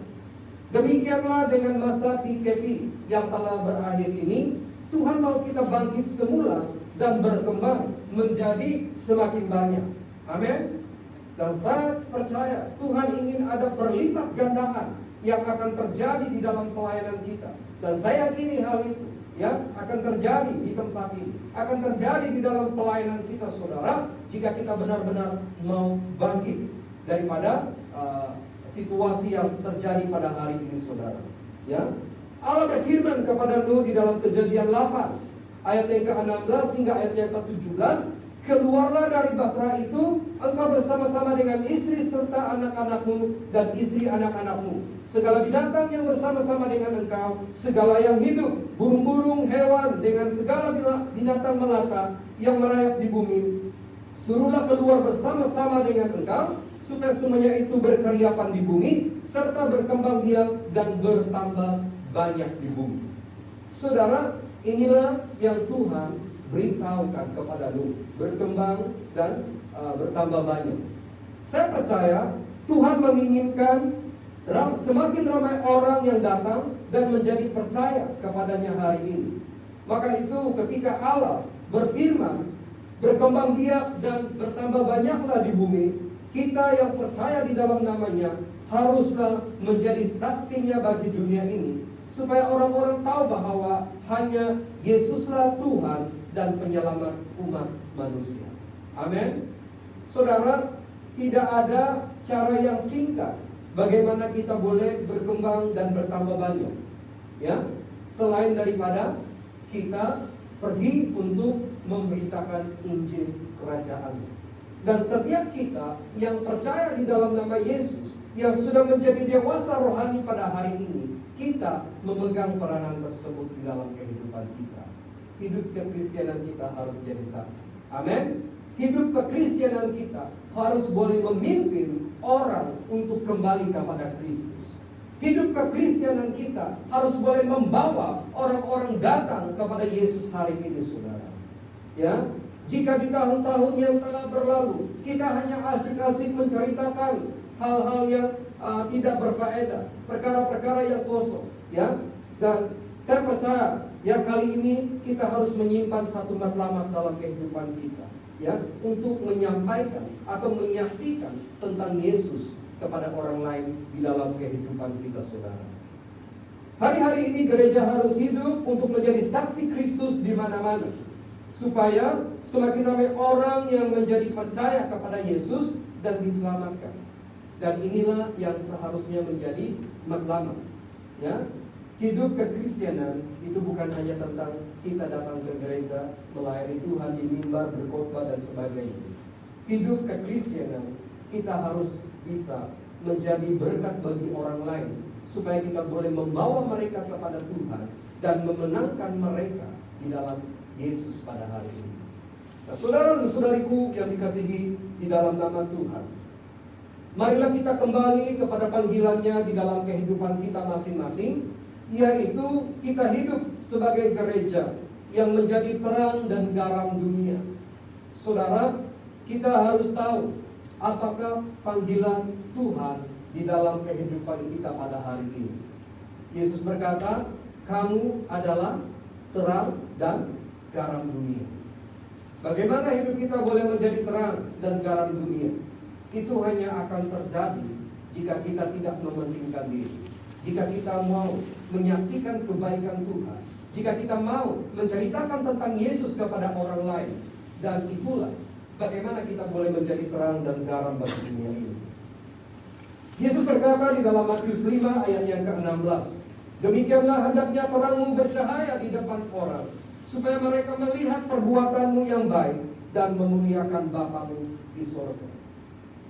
Demikianlah dengan masa PKP yang telah berakhir ini, Tuhan mau kita bangkit semula dan berkembang menjadi semakin banyak. Amin. Dan saya percaya Tuhan ingin ada berlipat gandaan yang akan terjadi di dalam pelayanan kita. Dan saya yakini hal itu, ya, akan terjadi di tempat ini, akan terjadi di dalam pelayanan kita, saudara, jika kita benar-benar mau bangkit daripada situasi yang terjadi pada hari ini, saudara. Ya, Allah berfirman kepada Nuh di dalam Kejadian 8 ayat yang ke-16 hingga ayat yang ke-17, keluarlah dari bahtera itu engkau bersama-sama dengan istri serta anak-anakmu dan istri anak-anakmu, segala binatang yang bersama-sama dengan engkau, segala yang hidup, burung-burung hewan dengan segala binatang melata yang merayap di bumi, suruhlah keluar bersama-sama dengan engkau, supaya semuanya itu berkeriapan di bumi, serta berkembang biak dan bertambah banyak di bumi. Saudara, inilah yang Tuhan beritahukan kepada Nuh, berkembang dan bertambah banyak. Saya percaya Tuhan menginginkan semakin ramai orang yang datang dan menjadi percaya kepadanya hari ini. Maka itu ketika Allah berfirman, berkembang biak dan bertambah banyaklah di bumi, kita yang percaya di dalam namanya haruslah menjadi saksinya bagi dunia ini, supaya orang-orang tahu bahwa hanya Yesuslah Tuhan dan penyelamat umat manusia. Amin. Saudara, tidak ada cara yang singkat bagaimana kita boleh berkembang dan bertambah banyak, ya, selain daripada kita pergi untuk memberitakan Injil Kerajaan. Dan setiap kita yang percaya di dalam nama Yesus, yang sudah menjadi dewasa rohani pada hari ini, kita memegang peranan tersebut di dalam kehidupan kita. Hidup kekristenan kita harus menjadi saksi. Amin. Hidup kekristenan kita harus boleh memimpin orang untuk kembali kepada Kristus. Hidup kekristenan kita harus boleh membawa orang-orang datang kepada Yesus hari ini, saudara. Ya, jika di tahun-tahun yang telah berlalu kita hanya asik-asik menceritakan hal-hal yang tidak berfaedah, perkara-perkara yang kosong, ya, dan saya percaya ya kali ini kita harus menyimpan satu matlamat dalam kehidupan kita, ya, untuk menyampaikan atau menyaksikan tentang Yesus kepada orang lain di dalam kehidupan kita, saudara. Hari-hari ini gereja harus hidup untuk menjadi saksi Kristus di mana-mana, supaya semakin ramai orang yang menjadi percaya kepada Yesus dan diselamatkan. Dan inilah yang seharusnya menjadi matlamat, ya. Hidup kekristenan itu bukan hanya tentang kita datang ke gereja, melayani Tuhan di mimbar, berkhotbah dan sebagainya. Hidup kekristenan kita harus bisa menjadi berkat bagi orang lain, supaya kita boleh membawa mereka kepada Tuhan dan memenangkan mereka di dalam Yesus pada hari ini. Nah, saudara dan saudariku yang dikasihi di dalam nama Tuhan, marilah kita kembali kepada panggilannya di dalam kehidupan kita masing-masing, yaitu kita hidup sebagai gereja yang menjadi terang dan garam dunia. Saudara, kita harus tahu apakah panggilan Tuhan di dalam kehidupan kita pada hari ini. Yesus berkata, kamu adalah terang dan garam dunia. Bagaimana hidup kita boleh menjadi terang dan garam dunia? Itu hanya akan terjadi jika kita tidak mementingkan diri, jika kita mau menyaksikan kebaikan Tuhan, jika kita mau menceritakan tentang Yesus kepada orang lain. Dan itulah bagaimana kita boleh menjadi terang dan garam bagi dunia ini. Yesus berkata di dalam Matius 5 ayat yang ke-16, demikianlah hendaknya terangmu bercahaya di depan orang, supaya mereka melihat perbuatanmu yang baik dan memuliakan Bapamu di sorga.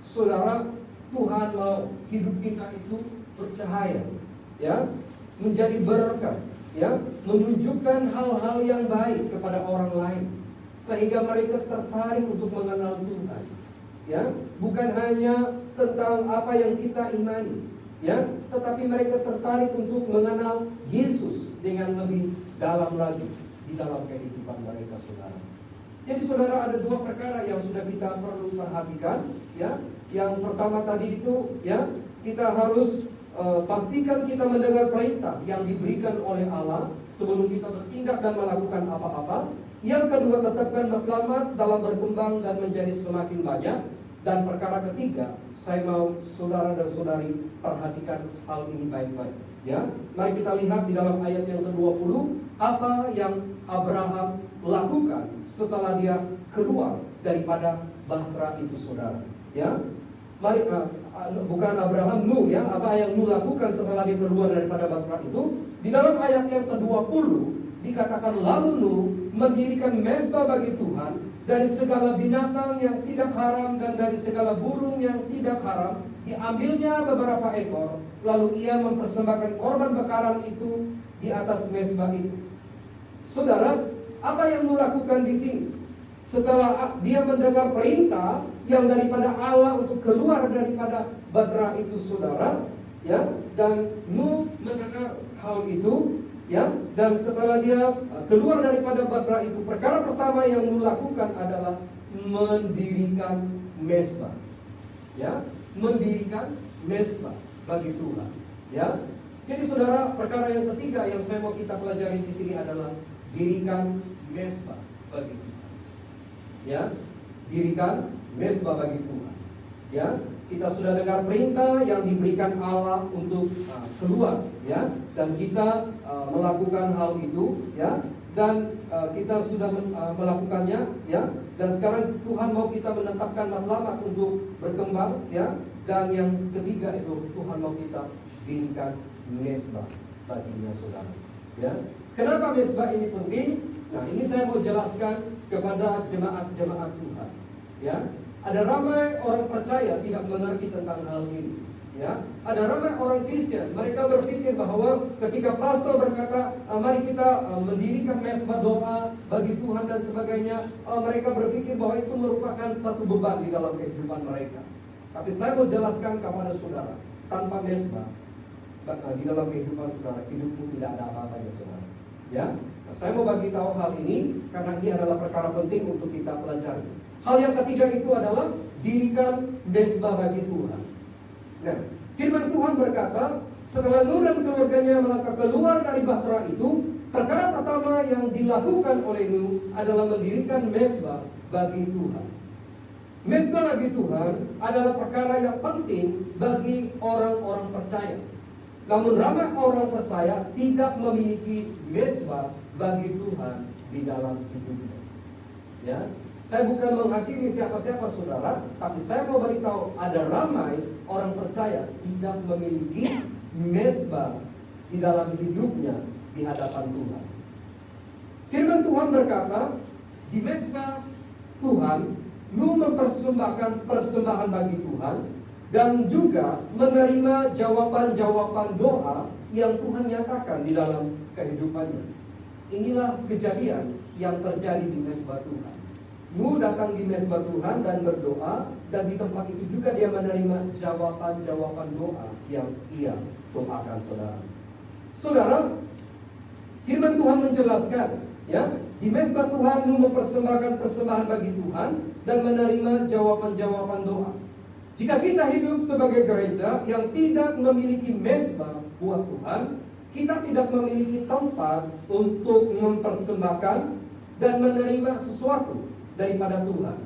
Saudara, Tuhan mau hidup kita itu bercahaya, ya, menjadi berkat, ya, menunjukkan hal-hal yang baik kepada orang lain, sehingga mereka tertarik untuk mengenal Tuhan, ya, bukan hanya tentang apa yang kita imani, ya, tetapi mereka tertarik untuk mengenal Yesus dengan lebih dalam lagi di dalam kehidupan mereka, saudara. Jadi saudara, ada dua perkara yang sudah kita perlu perhatikan, ya. Yang pertama tadi itu, ya, kita harus pastikan kita mendengar perintah yang diberikan oleh Allah sebelum kita bertindak dan melakukan apa-apa. Yang kedua, tetapkan matlamat dalam berkembang dan menjadi semakin banyak. Dan perkara ketiga, saya mau saudara dan saudari perhatikan hal ini baik-baik, ya. Mari kita lihat di dalam ayat yang ke-20 apa yang Abraham lakukan setelah dia keluar daripada bahtera itu, saudara, ya. Mari bukan Abraham, Nuh, ya, apa yang Nuh lakukan setelah dia keluar daripada bahtera itu. Di dalam ayat yang ke-20 dikatakan, lalu Nuh mendirikan mezbah bagi Tuhan dari segala binatang yang tidak haram dan dari segala burung yang tidak haram. Diambilnya beberapa ekor, lalu ia mempersembahkan korban bakaran itu di atas mezbah itu. Saudara, apa yang Nuh lakukan di sini? Setelah dia mendengar perintah yang daripada Allah untuk keluar daripada bahtera itu, saudara, ya, dan Nuh mendengar hal itu, ya, dan setelah dia keluar daripada bahtera itu, perkara pertama yang Nuh lakukan adalah mendirikan mezbah, ya, mendirikan mezbah bagi Tuhan, ya. Jadi saudara, perkara yang ketiga yang saya mau kita pelajari di sini adalah dirikan mezbah bagi Tuhan, ya, dirikan mezbah bagi Tuhan. Ya, kita sudah dengar perintah yang diberikan Allah untuk keluar, ya, dan kita melakukan hal itu, ya, dan kita sudah melakukannya, ya, dan sekarang Tuhan mau kita menetapkan matlamat untuk berkembang, ya, dan yang ketiga itu Tuhan mau kita dirikan mezbah baginya saudara, ya. Kenapa mezbah ini penting? Nah, ini saya mau jelaskan kepada jemaat-jemaat Tuhan, ya. Ada ramai orang percaya tidak mengerti tentang hal ini, ya. Ada ramai orang Kristen, mereka berpikir bahwa ketika pastor berkata, mari kita mendirikan mezbah doa bagi Tuhan dan sebagainya, mereka berpikir bahwa itu merupakan satu beban di dalam kehidupan mereka. Tapi saya mau jelaskan kepada saudara, tanpa mezbah di dalam kehidupan saudara, hidupmu tidak ada apa-apanya saudara, ya. Nah, saya mau bagi tahu hal ini karena ini adalah perkara penting untuk kita pelajari. Hal yang ketiga itu adalah dirikan mezbah bagi Tuhan. Nah, firman Tuhan berkata, setelah Nuh dan keluarganya melangkah keluar dari bahtera itu, perkara pertama yang dilakukan oleh Nuh adalah mendirikan mezbah bagi Tuhan. Mezbah bagi Tuhan adalah perkara yang penting bagi orang-orang percaya. Namun ramai orang percaya tidak memiliki mezbah bagi Tuhan di dalam hidupnya. Ya, saya bukan menghakimi siapa-siapa saudara, tapi saya mau beritahu ada ramai orang percaya tidak memiliki mezbah di dalam hidupnya di hadapan Tuhan. Firman Tuhan berkata, di mezbah Tuhan, Nuh mempersembahkan persembahan bagi Tuhan dan juga menerima jawaban-jawaban doa yang Tuhan nyatakan di dalam kehidupannya. Inilah kejadian yang terjadi di mezbah Tuhan. Nuh datang di mezbah Tuhan dan berdoa, dan di tempat itu juga dia menerima jawaban-jawaban doa yang ia doakan saudara. Saudara, firman Tuhan menjelaskan, ya, di mezbah Tuhan Nuh mempersembahkan persembahan bagi Tuhan dan menerima jawaban-jawaban doa. Jika kita hidup sebagai gereja yang tidak memiliki mezbah buat Tuhan, kita tidak memiliki tempat untuk mempersembahkan dan menerima sesuatu daripada Tuhan.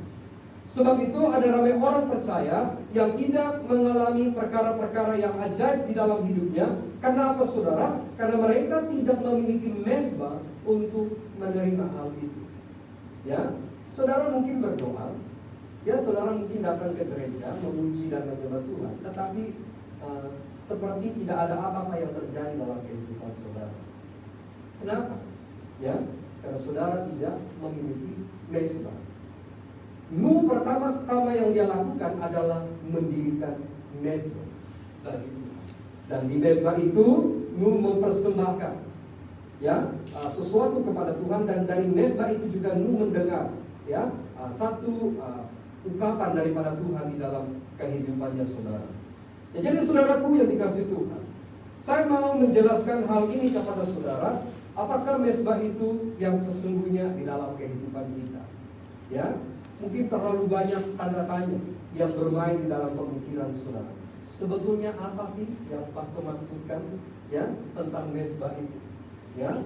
Sebab itu ada ramai orang percaya yang tidak mengalami perkara-perkara yang ajaib di dalam hidupnya. Karena apa saudara? Karena mereka tidak memiliki mezbah untuk menerima hal itu. Ya, saudara mungkin berdoa, ya saudara mungkin datang ke gereja memuji dan menyembah Tuhan, tetapi seperti tidak ada apa-apa yang terjadi dalam kehidupan saudara. Kenapa? Ya, karena saudara tidak memiliki mezbah. Nuh pertama-tama yang dia lakukan adalah mendirikan mezbah bagi Tuhan. Dan di mezbah itu Nuh mempersembahkan, ya, sesuatu kepada Tuhan, dan dari mezbah itu juga Nuh mendengar, ya, satu ungkapan daripada Tuhan di dalam kehidupannya saudara. Ya, jadi saudaraku yang dikasih Tuhan, saya mau menjelaskan hal ini kepada saudara. Apakah mezbah itu yang sesungguhnya di dalam kehidupan kita? Ya, mungkin terlalu banyak tanda tanya yang bermain di dalam pemikiran saudara. Sebetulnya apa sih yang pastor maksudkan, ya, tentang mezbah itu? Ya,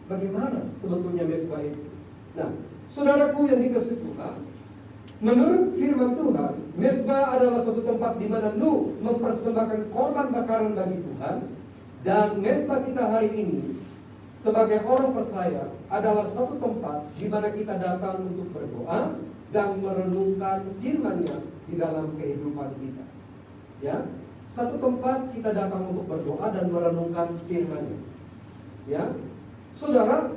bagaimana sebetulnya mezbah itu? Nah, saudaraku yang dikasih Tuhan, menurut firman Tuhan, mezbah adalah suatu tempat di mana Nuh mempersembahkan korban bakaran bagi Tuhan. Dan mezbah kita hari ini sebagai orang percaya adalah satu tempat di mana kita datang untuk berdoa dan merenungkan firman-Nya di dalam kehidupan kita. Ya, satu tempat kita datang untuk berdoa dan merenungkan firman-Nya. Ya, saudara,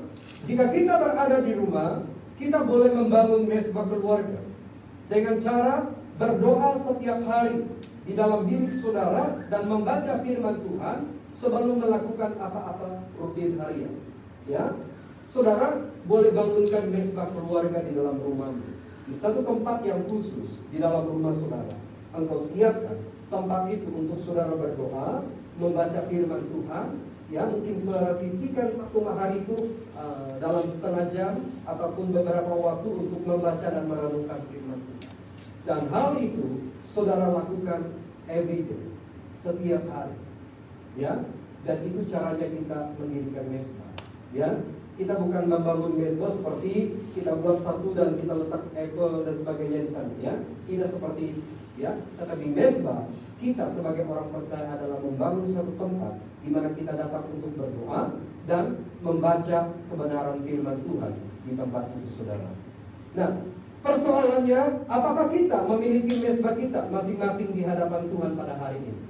jika kita berada di rumah, kita boleh membangun mezbah keluarga dengan cara berdoa setiap hari di dalam bilik saudara dan membaca firman Tuhan sebelum melakukan apa-apa rutin harian. Ya, saudara boleh bangunkan mezbah keluarga di dalam rumahmu, di satu tempat yang khusus di dalam rumah saudara. Engkau siapkan tempat itu untuk saudara berdoa, membaca firman Tuhan. Ya, mungkin saudara sisihkan satu hari itu dalam setengah jam ataupun beberapa waktu untuk membaca dan merenungkan firman Tuhan. Dan hal itu saudara lakukan every day, setiap hari. Ya, dan itu caranya kita mendirikan mezbah. Ya, Kita bukan membangun mezbah seperti kita buat satu dan kita letak apple dan sebagainya di sana, ya. Tidak seperti itu, ya. Tetapi mezbah kita sebagai orang percaya adalah membangun suatu tempat di mana kita datang untuk berdoa dan membaca kebenaran firman Tuhan di tempat itu, saudara. Nah, persoalannya, apakah kita memiliki mezbah kita masing-masing di hadapan Tuhan pada hari ini?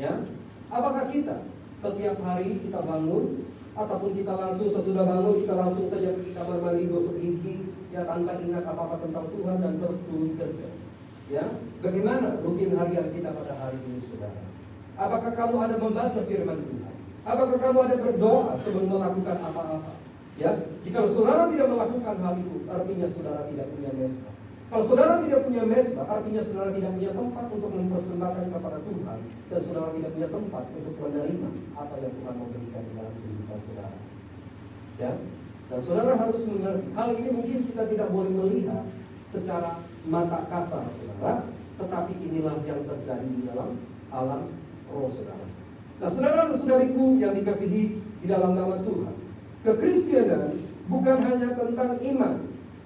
Ya, apakah kita setiap hari kita bangun, ataupun kita langsung sesudah bangun kita langsung saja pergi kamar mandi gosok gigi, ya, tanpa ingat apa-apa tentang Tuhan dan terus turun kerja? Ya, bagaimana rutin harian kita pada hari ini, saudara? Apakah kamu ada membaca firman Tuhan? Apakah kamu ada berdoa sebelum melakukan apa-apa? Ya, jika saudara tidak melakukan hal itu, artinya saudara tidak punya mezbah. Kalau saudara tidak punya mezbah, artinya saudara tidak punya tempat untuk mempersembahkan kepada Tuhan, dan saudara tidak punya tempat untuk menerima apa yang Tuhan mau berikan di dalam kehidupan saudara. Ya, dan saudara harus mengerti hal ini. Mungkin kita tidak boleh melihat secara mata kasar, saudara, tetapi inilah yang terjadi di dalam alam roh, saudara. Nah, saudara dan saudariku yang dikasihi di dalam nama Tuhan, kekristenan bukan hanya tentang iman,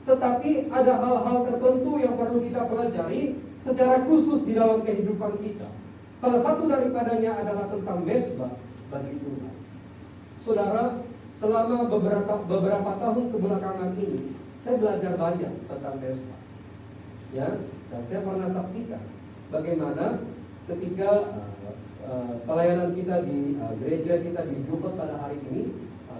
tetapi ada hal-hal tertentu yang perlu kita pelajari secara khusus di dalam kehidupan kita. Salah satu daripadanya adalah tentang mezbah bagi Tuhan. Saudara, selama beberapa tahun kebelakangan ini, saya belajar banyak tentang mezbah. Ya, dan saya pernah saksikan bagaimana ketika pelayanan kita di gereja kita di Dufat pada hari ini,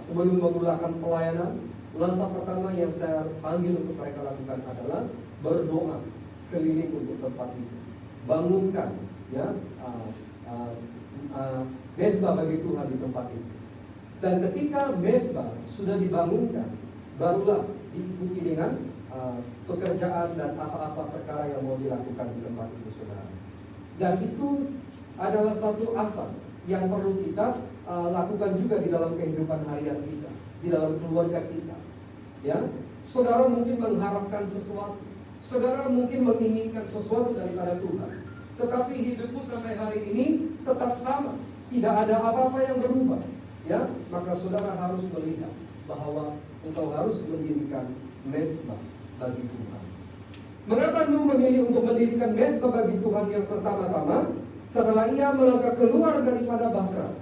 sebelum memulakan pelayanan, langkah pertama yang saya panggil untuk mereka lakukan adalah berdoa keliling untuk tempat itu, bangunkan, ya, mezbah bagi Tuhan di tempat itu. Dan ketika mezbah sudah dibangunkan, barulah diikuti dengan pekerjaan dan apa-apa perkara yang mau dilakukan di tempat itu, saudara. Dan itu adalah satu asas yang perlu kita lakukan juga di dalam kehidupan harian kita, di dalam keluarga kita. Ya, saudara mungkin mengharapkan sesuatu, saudara mungkin menginginkan sesuatu daripada Tuhan, tetapi hidupmu sampai hari ini tetap sama, tidak ada apa-apa yang berubah. Ya, maka saudara harus melihat bahwa engkau harus mendirikan mezbah bagi Tuhan. Mengapa Nuh memilih untuk mendirikan mezbah bagi Tuhan yang pertama-tama setelah ia melangkah keluar daripada Bahtera?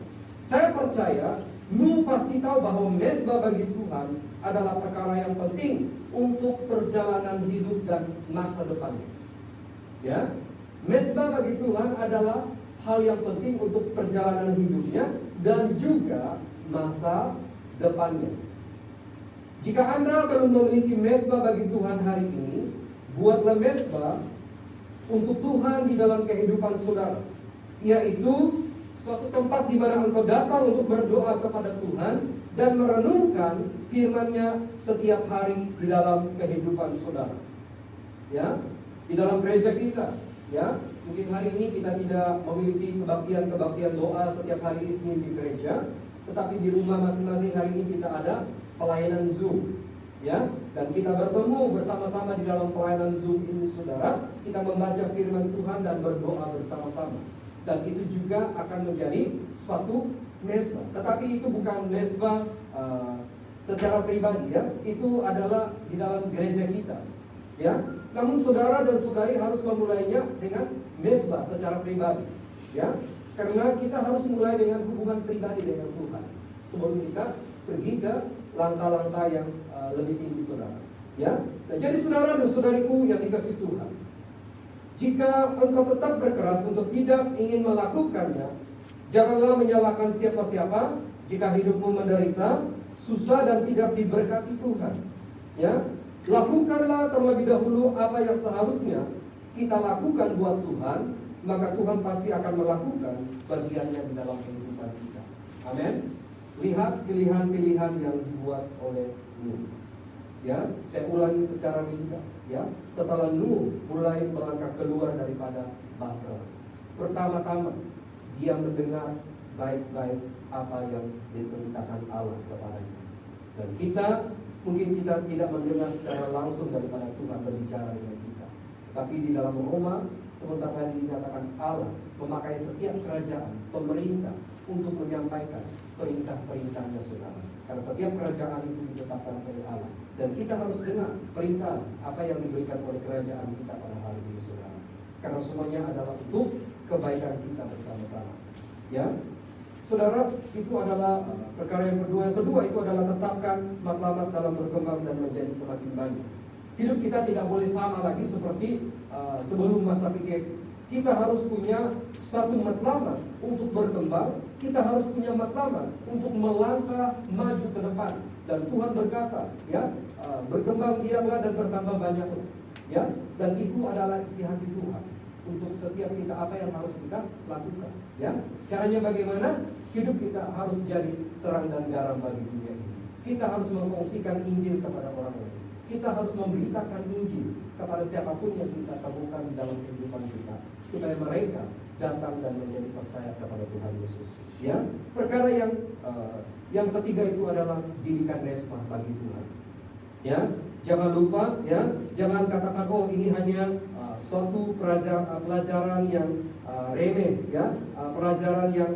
Saya percaya Nuh pasti tahu bahwa mezbah bagi Tuhan adalah perkara yang penting untuk perjalanan hidup dan masa depannya. Ya, mezbah bagi Tuhan adalah hal yang penting untuk perjalanan hidupnya dan juga masa depannya. Jika Anda belum memiliki mezbah bagi Tuhan hari ini, buatlah mezbah untuk Tuhan di dalam kehidupan saudara, yaitu suatu tempat di mana engkau datang untuk berdoa kepada Tuhan dan merenungkan firman-Nya setiap hari di dalam kehidupan saudara. Ya, di dalam gereja kita, ya, mungkin hari ini kita tidak memiliki kebaktian doa setiap hari Isnin di gereja, tetapi di rumah masing-masing hari ini kita ada pelayanan Zoom, ya, dan kita bertemu bersama-sama di dalam pelayanan Zoom ini, saudara. Kita membaca firman Tuhan dan berdoa bersama-sama, dan itu juga akan menjadi suatu mezbah. Tetapi itu bukan mezbah secara pribadi, ya, itu adalah di dalam gereja kita, ya. Namun saudara dan saudari harus memulainya dengan mezbah secara pribadi, ya, karena kita harus mulai dengan hubungan pribadi dengan Tuhan sebelum kita pergi ke langkah-langkah yang lebih tinggi, saudara. Ya, dan jadi saudara dan saudariku yang dikasihi Tuhan, jika engkau tetap berkeras untuk tidak ingin melakukannya, janganlah menyalahkan siapa-siapa jika hidupmu menderita, susah dan tidak diberkati Tuhan. Ya, lakukanlah terlebih dahulu apa yang seharusnya kita lakukan buat Tuhan, maka Tuhan pasti akan melakukan bagiannya di dalam kehidupan kita. Amin. Lihat pilihan-pilihan yang dibuat oleh Nuh. Ya, saya ulangi secara ringkas, ya. Setelah Nuh mulai melangkah keluar daripada Bahtera, pertama-tama dia mendengar baik-baik apa yang diperintahkan Allah kepadanya. Dan kita mungkin kita tidak mendengar secara langsung daripada Tuhan berbicara dengan kita, tapi di dalam Roma sebentar lagi dinyatakan Allah memakai setiap kerajaan, pemerintah, untuk menyampaikan perintah-perintahnya saudara. Karena setiap kerajaan itu ditetapkan oleh Allah. Dan kita harus dengar perintah apa yang diberikan oleh kerajaan kita pada hari ini saudara. Karena semuanya adalah untuk kebaikan kita bersama-sama. Ya, saudara, itu adalah perkara yang kedua. Yang kedua itu adalah tetapkan matlamat dalam berkembang dan menjadi semakin banyak. Hidup kita tidak boleh sama lagi seperti sebelum masa PKP. Kita harus punya satu matlamat untuk berkembang. Kita harus punya matlamat untuk melangkah maju ke depan. Dan Tuhan berkata, ya, berkembang diamlah dan bertambah banyaklah. Ya, dan itu adalah isi hati Tuhan untuk setiap kita apa yang harus kita lakukan. Ya, caranya bagaimana? Hidup kita harus jadi terang dan garam bagi dunia ini. Kita harus mengkongsikan Injil kepada orang lain. Kita harus memberitakan Injil kepada siapapun yang kita temukan di dalam kehidupan kita, supaya mereka datang dan menjadi percaya kepada Tuhan Yesus. Ya, perkara yang ketiga itu adalah dirikan mesbah bagi Tuhan. Ya, jangan lupa, ya, jangan katakan oh ini hanya suatu pelajaran yang remeh, ya, pelajaran yang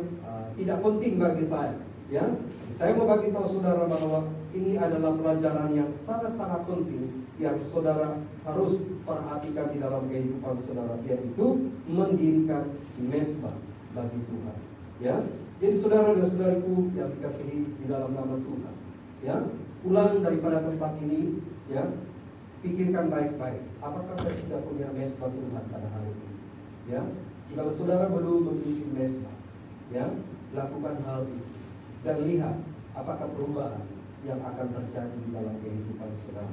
tidak penting bagi saya. Ya, saya mau bagi tahu saudara bahwa ini adalah pelajaran yang sangat-sangat penting yang saudara harus perhatikan di dalam kehidupan saudara, yaitu mendirikan mesbah bagi Tuhan. Ya, jadi saudara dan saudariku yang dikasihi di dalam nama Tuhan, ya, pulang daripada tempat ini, ya, pikirkan baik-baik, apakah saya sudah punya mesbah Tuhan pada hari ini? Ya, jika saudara belum memiliki mesbah, ya, lakukan hal itu dan lihat apakah perubahan yang akan terjadi di dalam kehidupan saudara.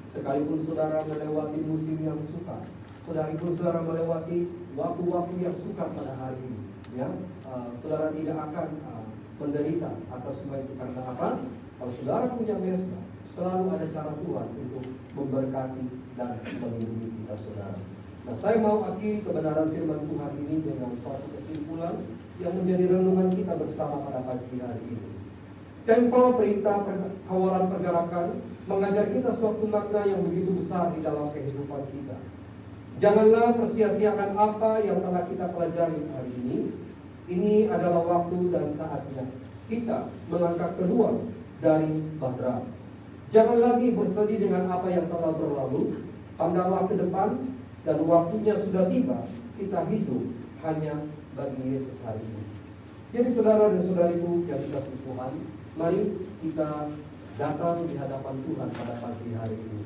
Sekalipun saudara melewati musim yang sukar, sekalipun saudara melewati waktu-waktu yang sukar pada hari ini, ya, saudara tidak akan menderita atas semua itu. Karena apa? Kalau saudara punya mesbah, selalu ada cara Tuhan untuk memberkati dan melindungi kita saudara. Nah, saya mau akhiri kebenaran firman Tuhan ini dengan suatu kesimpulan yang menjadi renungan kita bersama pada pagi hari ini. Tempo perintah kawalan pergerakan mengajar kita suatu makna yang begitu besar di dalam kehidupan kita. Janganlah persia-siakan apa yang telah kita pelajari hari ini. Ini adalah waktu dan saatnya kita melangkah keluar dari bahtera. Jangan lagi bersedih dengan apa yang telah berlalu. Pandanglah ke depan, dan waktunya sudah tiba. Kita hidup hanya bagi Yesus hari ini. Jadi saudara dan saudariku yang dikasihi Tuhan, mari kita datang di hadapan Tuhan pada pagi hari ini.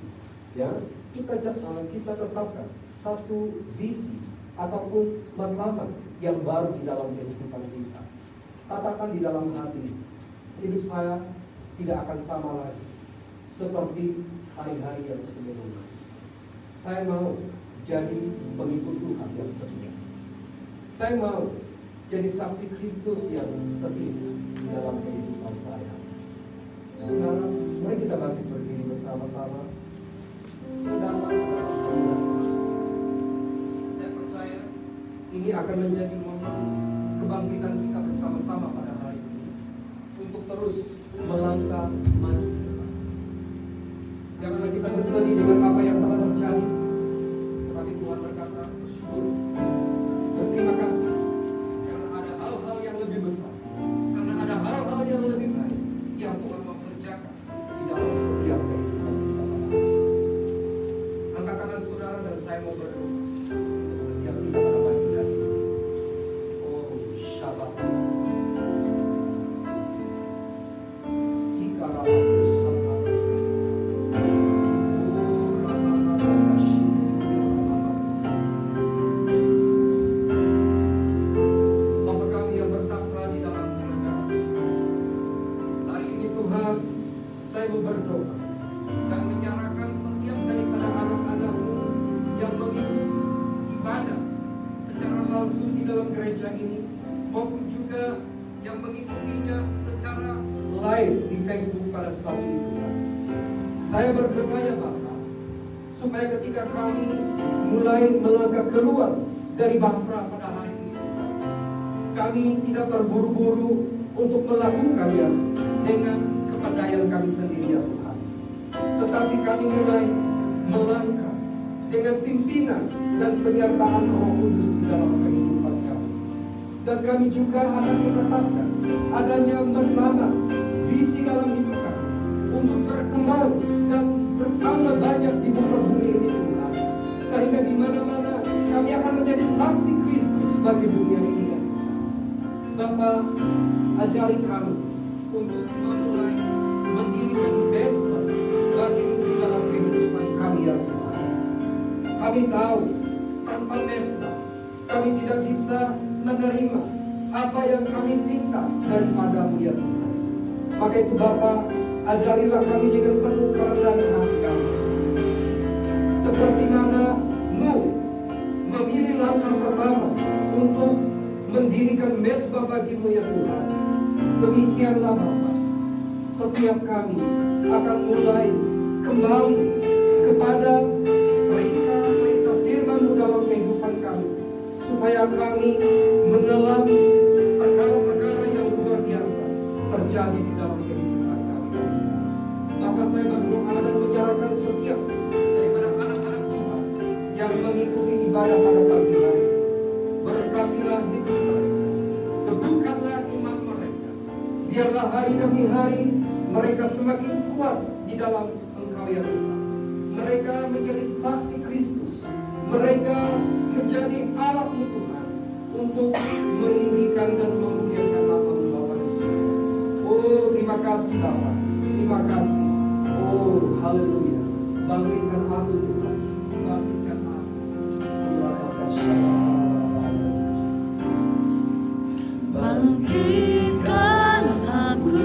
Ya, kita tetapkan satu visi ataupun matlamat yang baru di dalam kehidupan kita. Katakan di dalam hati, hidup saya tidak akan sama lagi seperti hari-hari yang sebelumnya. Saya mau jadi pengikut Tuhan yang setia. Saya mau jadi saksi Kristus yang setia di dalam kehidupan saya. Saudara, mari kita bangkit berdiri bersama-sama. Saya percaya ini akan menjadi momen kebangkitan kita bersama-sama pada hari ini untuk terus melangkah maju. Janganlah kita bersedih dengan apa yang telah terjadi, tetapi Tuhan berkata, bersyukur, berterima kasih, karena ada hal-hal yang lebih besar, karena ada hal-hal yang lebih baik yang Tuhan mau kerjakan di dalam setiap kehidupan kita. Angkat tangan saudara dan saya mau berdoa untuk setiap kita pada pagi hari ini. Oh, Shabbat. Saya berdoa ya Bapa, supaya ketika kami mulai melangkah keluar dari bahtera pada hari ini, kami tidak terburu-buru untuk melakukannya dengan kepandaian kami sendiri ya Tuhan. Tetapi kami mulai melangkah dengan pimpinan dan penyertaan Roh Kudus di dalam kehidupan kami. Dan kami juga akan menetapkan adanya matlamat, visi dalam hidup kami untuk berkembang dan bertambah banyak di muka bumi ini Tuhan. Sehingga di mana-mana kami akan menjadi saksi Kristus bagi dunia ini ya. Bapa, ajari kami untuk memulai mendirikan mesbah bagi-Mu di dalam kehidupan kami ya Tuhan. Kami tahu tanpa mesbah kami tidak bisa menerima apa yang kami minta daripada-Mu ya Tuhan. Maka itu Bapa, ajarilah kami dengan penuh kerendahan hati kami. Seperti mana Nuh memilih langkah pertama untuk mendirikan mesbah bagi-Mu ya Tuhan. Demikianlah Bapa, setiap kami akan mulai kembali kepada perintah-perintah firman-Mu dalam kehidupan kami, supaya kami mengalami perkara-perkara yang luar biasa terjadi di dalam kehidupan kami. Maka saya berdoa dan menyerahkan setiap daripada anak-anak Tuhan yang mengikuti ibadah pada pagi hari. Berkatilah hidup mereka, teguhkanlah iman mereka. Biarlah hari demi hari mereka semakin kuat di dalam Engkau ya Tuhan. Mereka menjadi saksi Kristus. Mereka menjadi alat-Mu Tuhan untuk meninggikan dan memuliakan nama-Mu Bapa di surga. Oh, terima kasih Bapa. Terima kasih. Oh, haleluya. Bangkitkan aku Tuhan. Bangkitkan aku. Bangkitkan aku,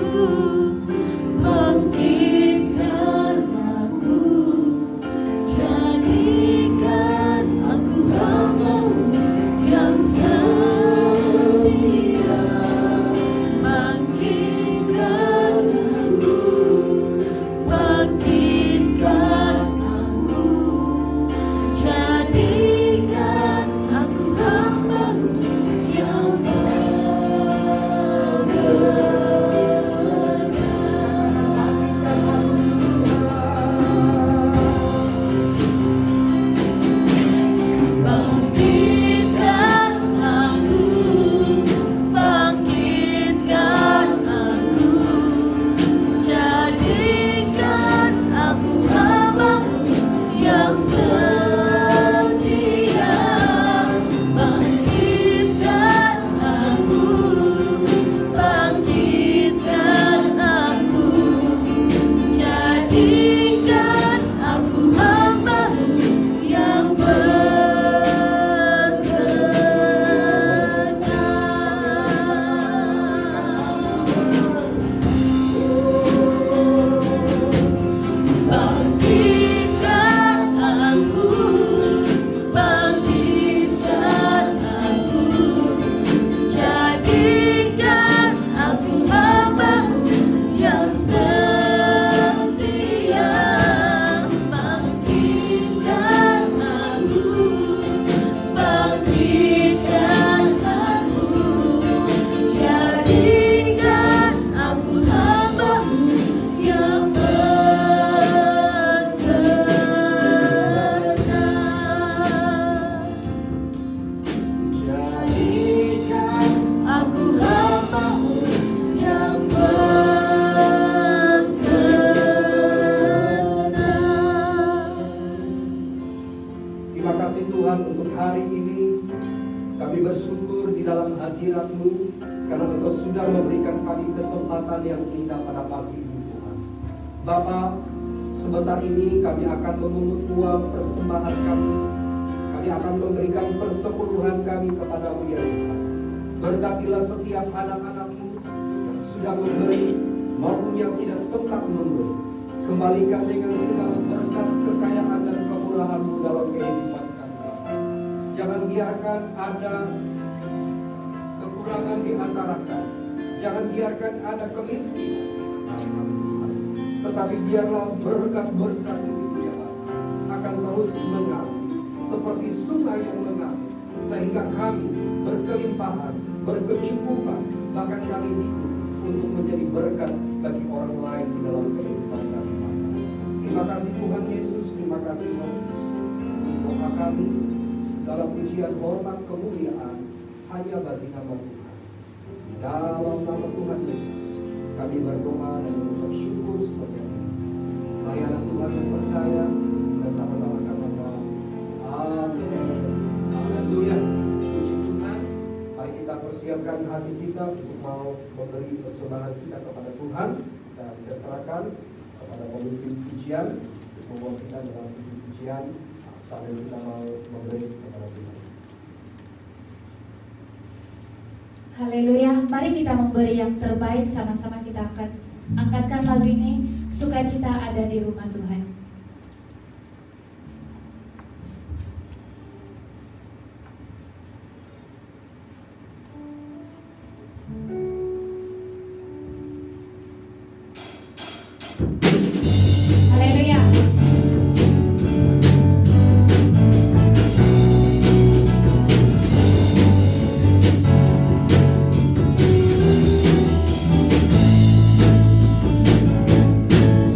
bangkitkan aku, jadikan aku hamba-Mu yang setia. Bangkitkan aku, bangkitkan aku, jadikan aku hamba-Mu yang bangkitkan aku, bangkitkan aku, jadikan aku hamba-Mu yang setia. Bangkitkan aku, bangkitkan aku, jadikan aku hamba-Mu yang bangkitkan aku, bangkitkan aku, jadikan aku hamba-Mu yang setia. Bangkitkan aku, bangkitkan aku, jadikan aku hamba-Mu yang jadikan aku hamba-Mu yang berkenan. Terima kasih Tuhan untuk hari ini. Kami bersyukur di dalam hadirat-Mu karena Engkau sudah memberikan kami kesempatan yang indah pada pagi ini Tuhan. Bapa, sebentar ini kami akan memungut uang persembahan kami. Kami akan memberikan persepuluhan kami kepada-Mu ya Tuhan. Berkatilah setiap anak-anak-Mu yang sudah memberi maupun yang tidak sempat memberi. Kembalikan dengan segala berkat, kekayaan dan kemurahan-Mu dalam kehidupan kami Bapa. Jangan biarkan ada kekurangan di antara kami. Jangan biarkan ada kemiskinan di antara kami Tuhan. Tetapi biarlah berkat-berkat itu ya Bapa akan terus mengalir seperti sungai yang mengalir, sehingga kami berkelimpahan, berkecukupan, bahkan kami hidup untuk menjadi berkat bagi orang lain di dalam kehidupan kami Bapa. Terima kasih Tuhan Yesus, terima kasih Roh Kudus. Doa kami segala pujian, hormat, kemuliaan hanya bagi nama Tuhan. Dalam nama Tuhan Yesus, kami berdoa dan mengucap syukur seperti ini. Mari anak Tuhan yang percaya, kita sama-sama katakan amin. Haleluya. Puji Tuhan. Mari kita persiapkan hati kita untuk mau memberi persembahan kita kepada Tuhan. Kita bisa serahkan kepada pemimpin pujian untuk membawa kita dalam pujian sambil kita mau memberi kepada Tuhan. Haleluya, mari kita memberi yang terbaik, sama-sama kita akan angkatkan lagu ini, Sukacita Ada di Rumah Tuhan. Haleluya.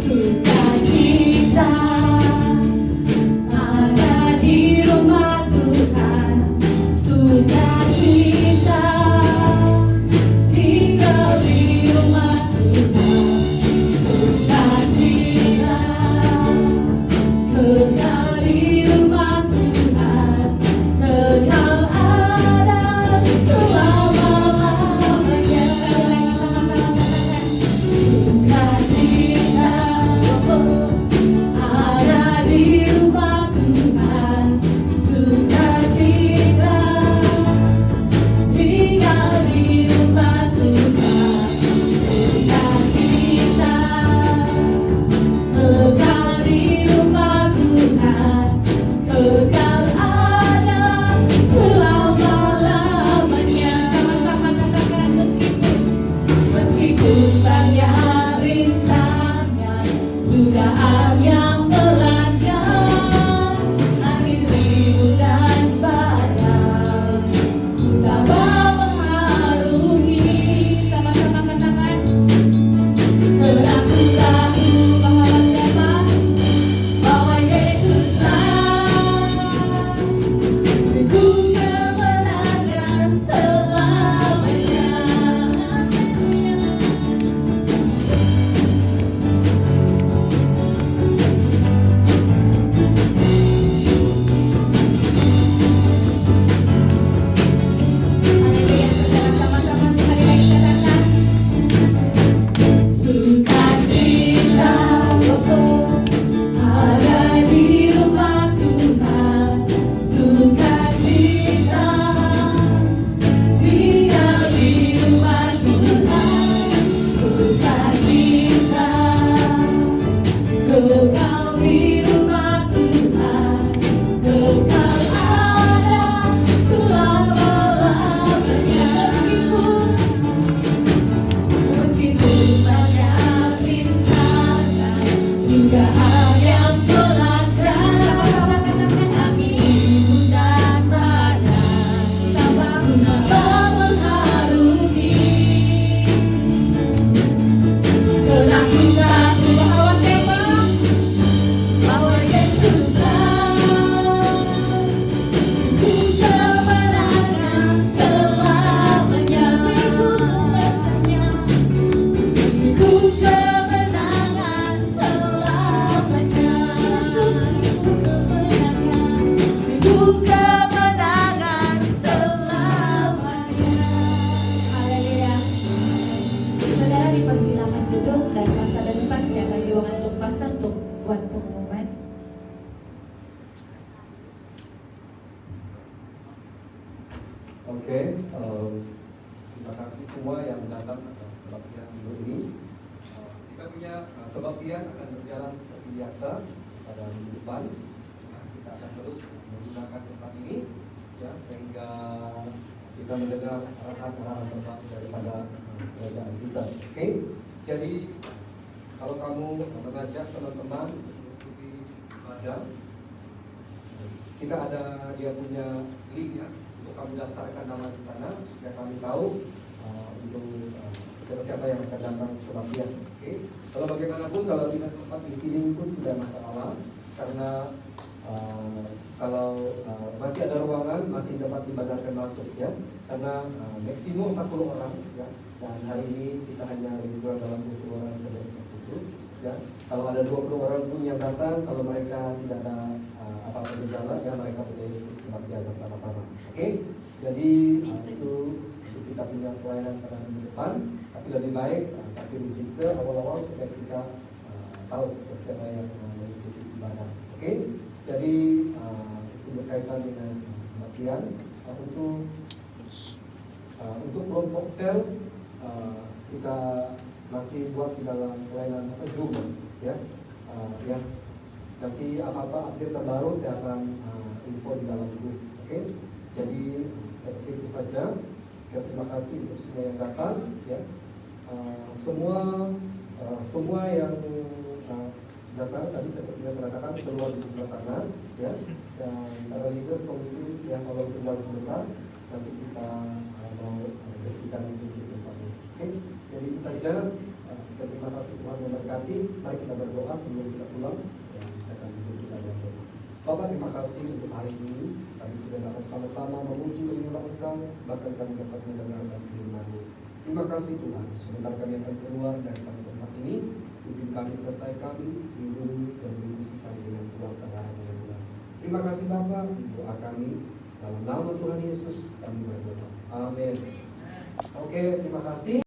Sukacita ada di rumah Tuhan, sukacita tinggal di rumah Tuhan, sukacita kekal di rumah Tuhan, kekal ada selama-lamanya. Sukacita ada di rumah Tuhan, sukacita tinggal di rumah Tuhan, sukacita kekal di rumah Tuhan, kekal ada selama-lamanya. Sama-sama katakan, meskipun banyak rintangan, dugaan yang melanda, angin ribut dan badai, ku tak mengarungi. Sama-sama katakan, karena ku tahu bahwa siapa, bahwa Yesuslah ku kemenangan selamanya. Haleluya, saudara, sama-sama sekali lagi katakan, sukacita ada di rumah Tuhan, sukacita tinggal di rumah Tuhan, sukacita kekal di rumah Tuhan, kekal ada selama-lamanya. Meskipun banyak rintangan, dugaan yang melanda, angin dan badai, tak mengharungi. Karena ku tahu bahwa siapa, bahwa Yesuslah ku kemenangan selamanya. Ku kemenangan selamanya. Ku kemenangan selamanya. Haleluya. Saudara dipersilakan duduk dan masa dan pasnya bagi ruangan untuk pastor untuk buat pengumuman. Oke, terima kasih semua yang datang ke kebaktian minggu ini. Kita punya kebaktian akan berjalan seperti biasa pada minggu depan. Kita akan terus menggunakan tempat ini, ya, sehingga kita mendengar arahan-arahan terbaik daripada kerajaan kita. Oke, jadi kalau kamu mengajak teman-teman mengikuti ibadah, kita ada dia punya link ya. Kamu daftarkan nama di sana supaya kami tahu untuk siapa yang akan datang kebaktian. Oke. Kalau bagaimanapun kalau tidak sempat di sini pun tidak masalah karena Kalau masih ada ruangan, masih dapat dibenarkan masuk ya, karena maksimum 40 orang ya, dan hari ini kita hanya lebih kurang dalam 20 orang saja seperti itu ya. Kalau ada 20 orang pun yang datang, kalau mereka tidak ada apa-apa gejala ya, mereka boleh ikut kebaktian bersama-sama. Oke, jadi itu untuk kita punya pelayanan pada minggu depan, tapi lebih baik kasih register awal-awal supaya kita tahu siapa yang mengikuti ibadah. Oke, jadi itu berkaitan dengan kebaktian. Untuk kelompok sel kita masih buat di dalam pelayanan Zoom ya. Ya, nanti apa-apa update terbaru saya akan info di dalam grup. Oke, jadi seperti itu saja. Sekian, terima kasih untuk semua yang datang ya. Semua yang datang tadi seperti yang saya katakan keluar di sebelah sana ya, dan para leaders komite yang kalau keluar sebentar nanti kita mau bersihkan di tempatnya. Oke, jadi itu saja. Sekian, terima kasih, Tuhan memberkati. Mari kita berdoa sebelum kita pulang dan saya akan duduk kita berdoa. Bapak, terima kasih untuk hari ini kami sudah dapat sama-sama memuji menyembah Engkau, bahkan kami dapat mendengarkan firman-Mu. Terima kasih Tuhan, sebentar kami akan keluar dari tempat ini. Pimpin kami, sertai kami, lindungi dan menguji kami dengan kuasa darah-Mu yang Tuhan. Terima kasih Bapa, doa kami dalam nama Tuhan Yesus kami berdoa. Amin. Oke, terima kasih.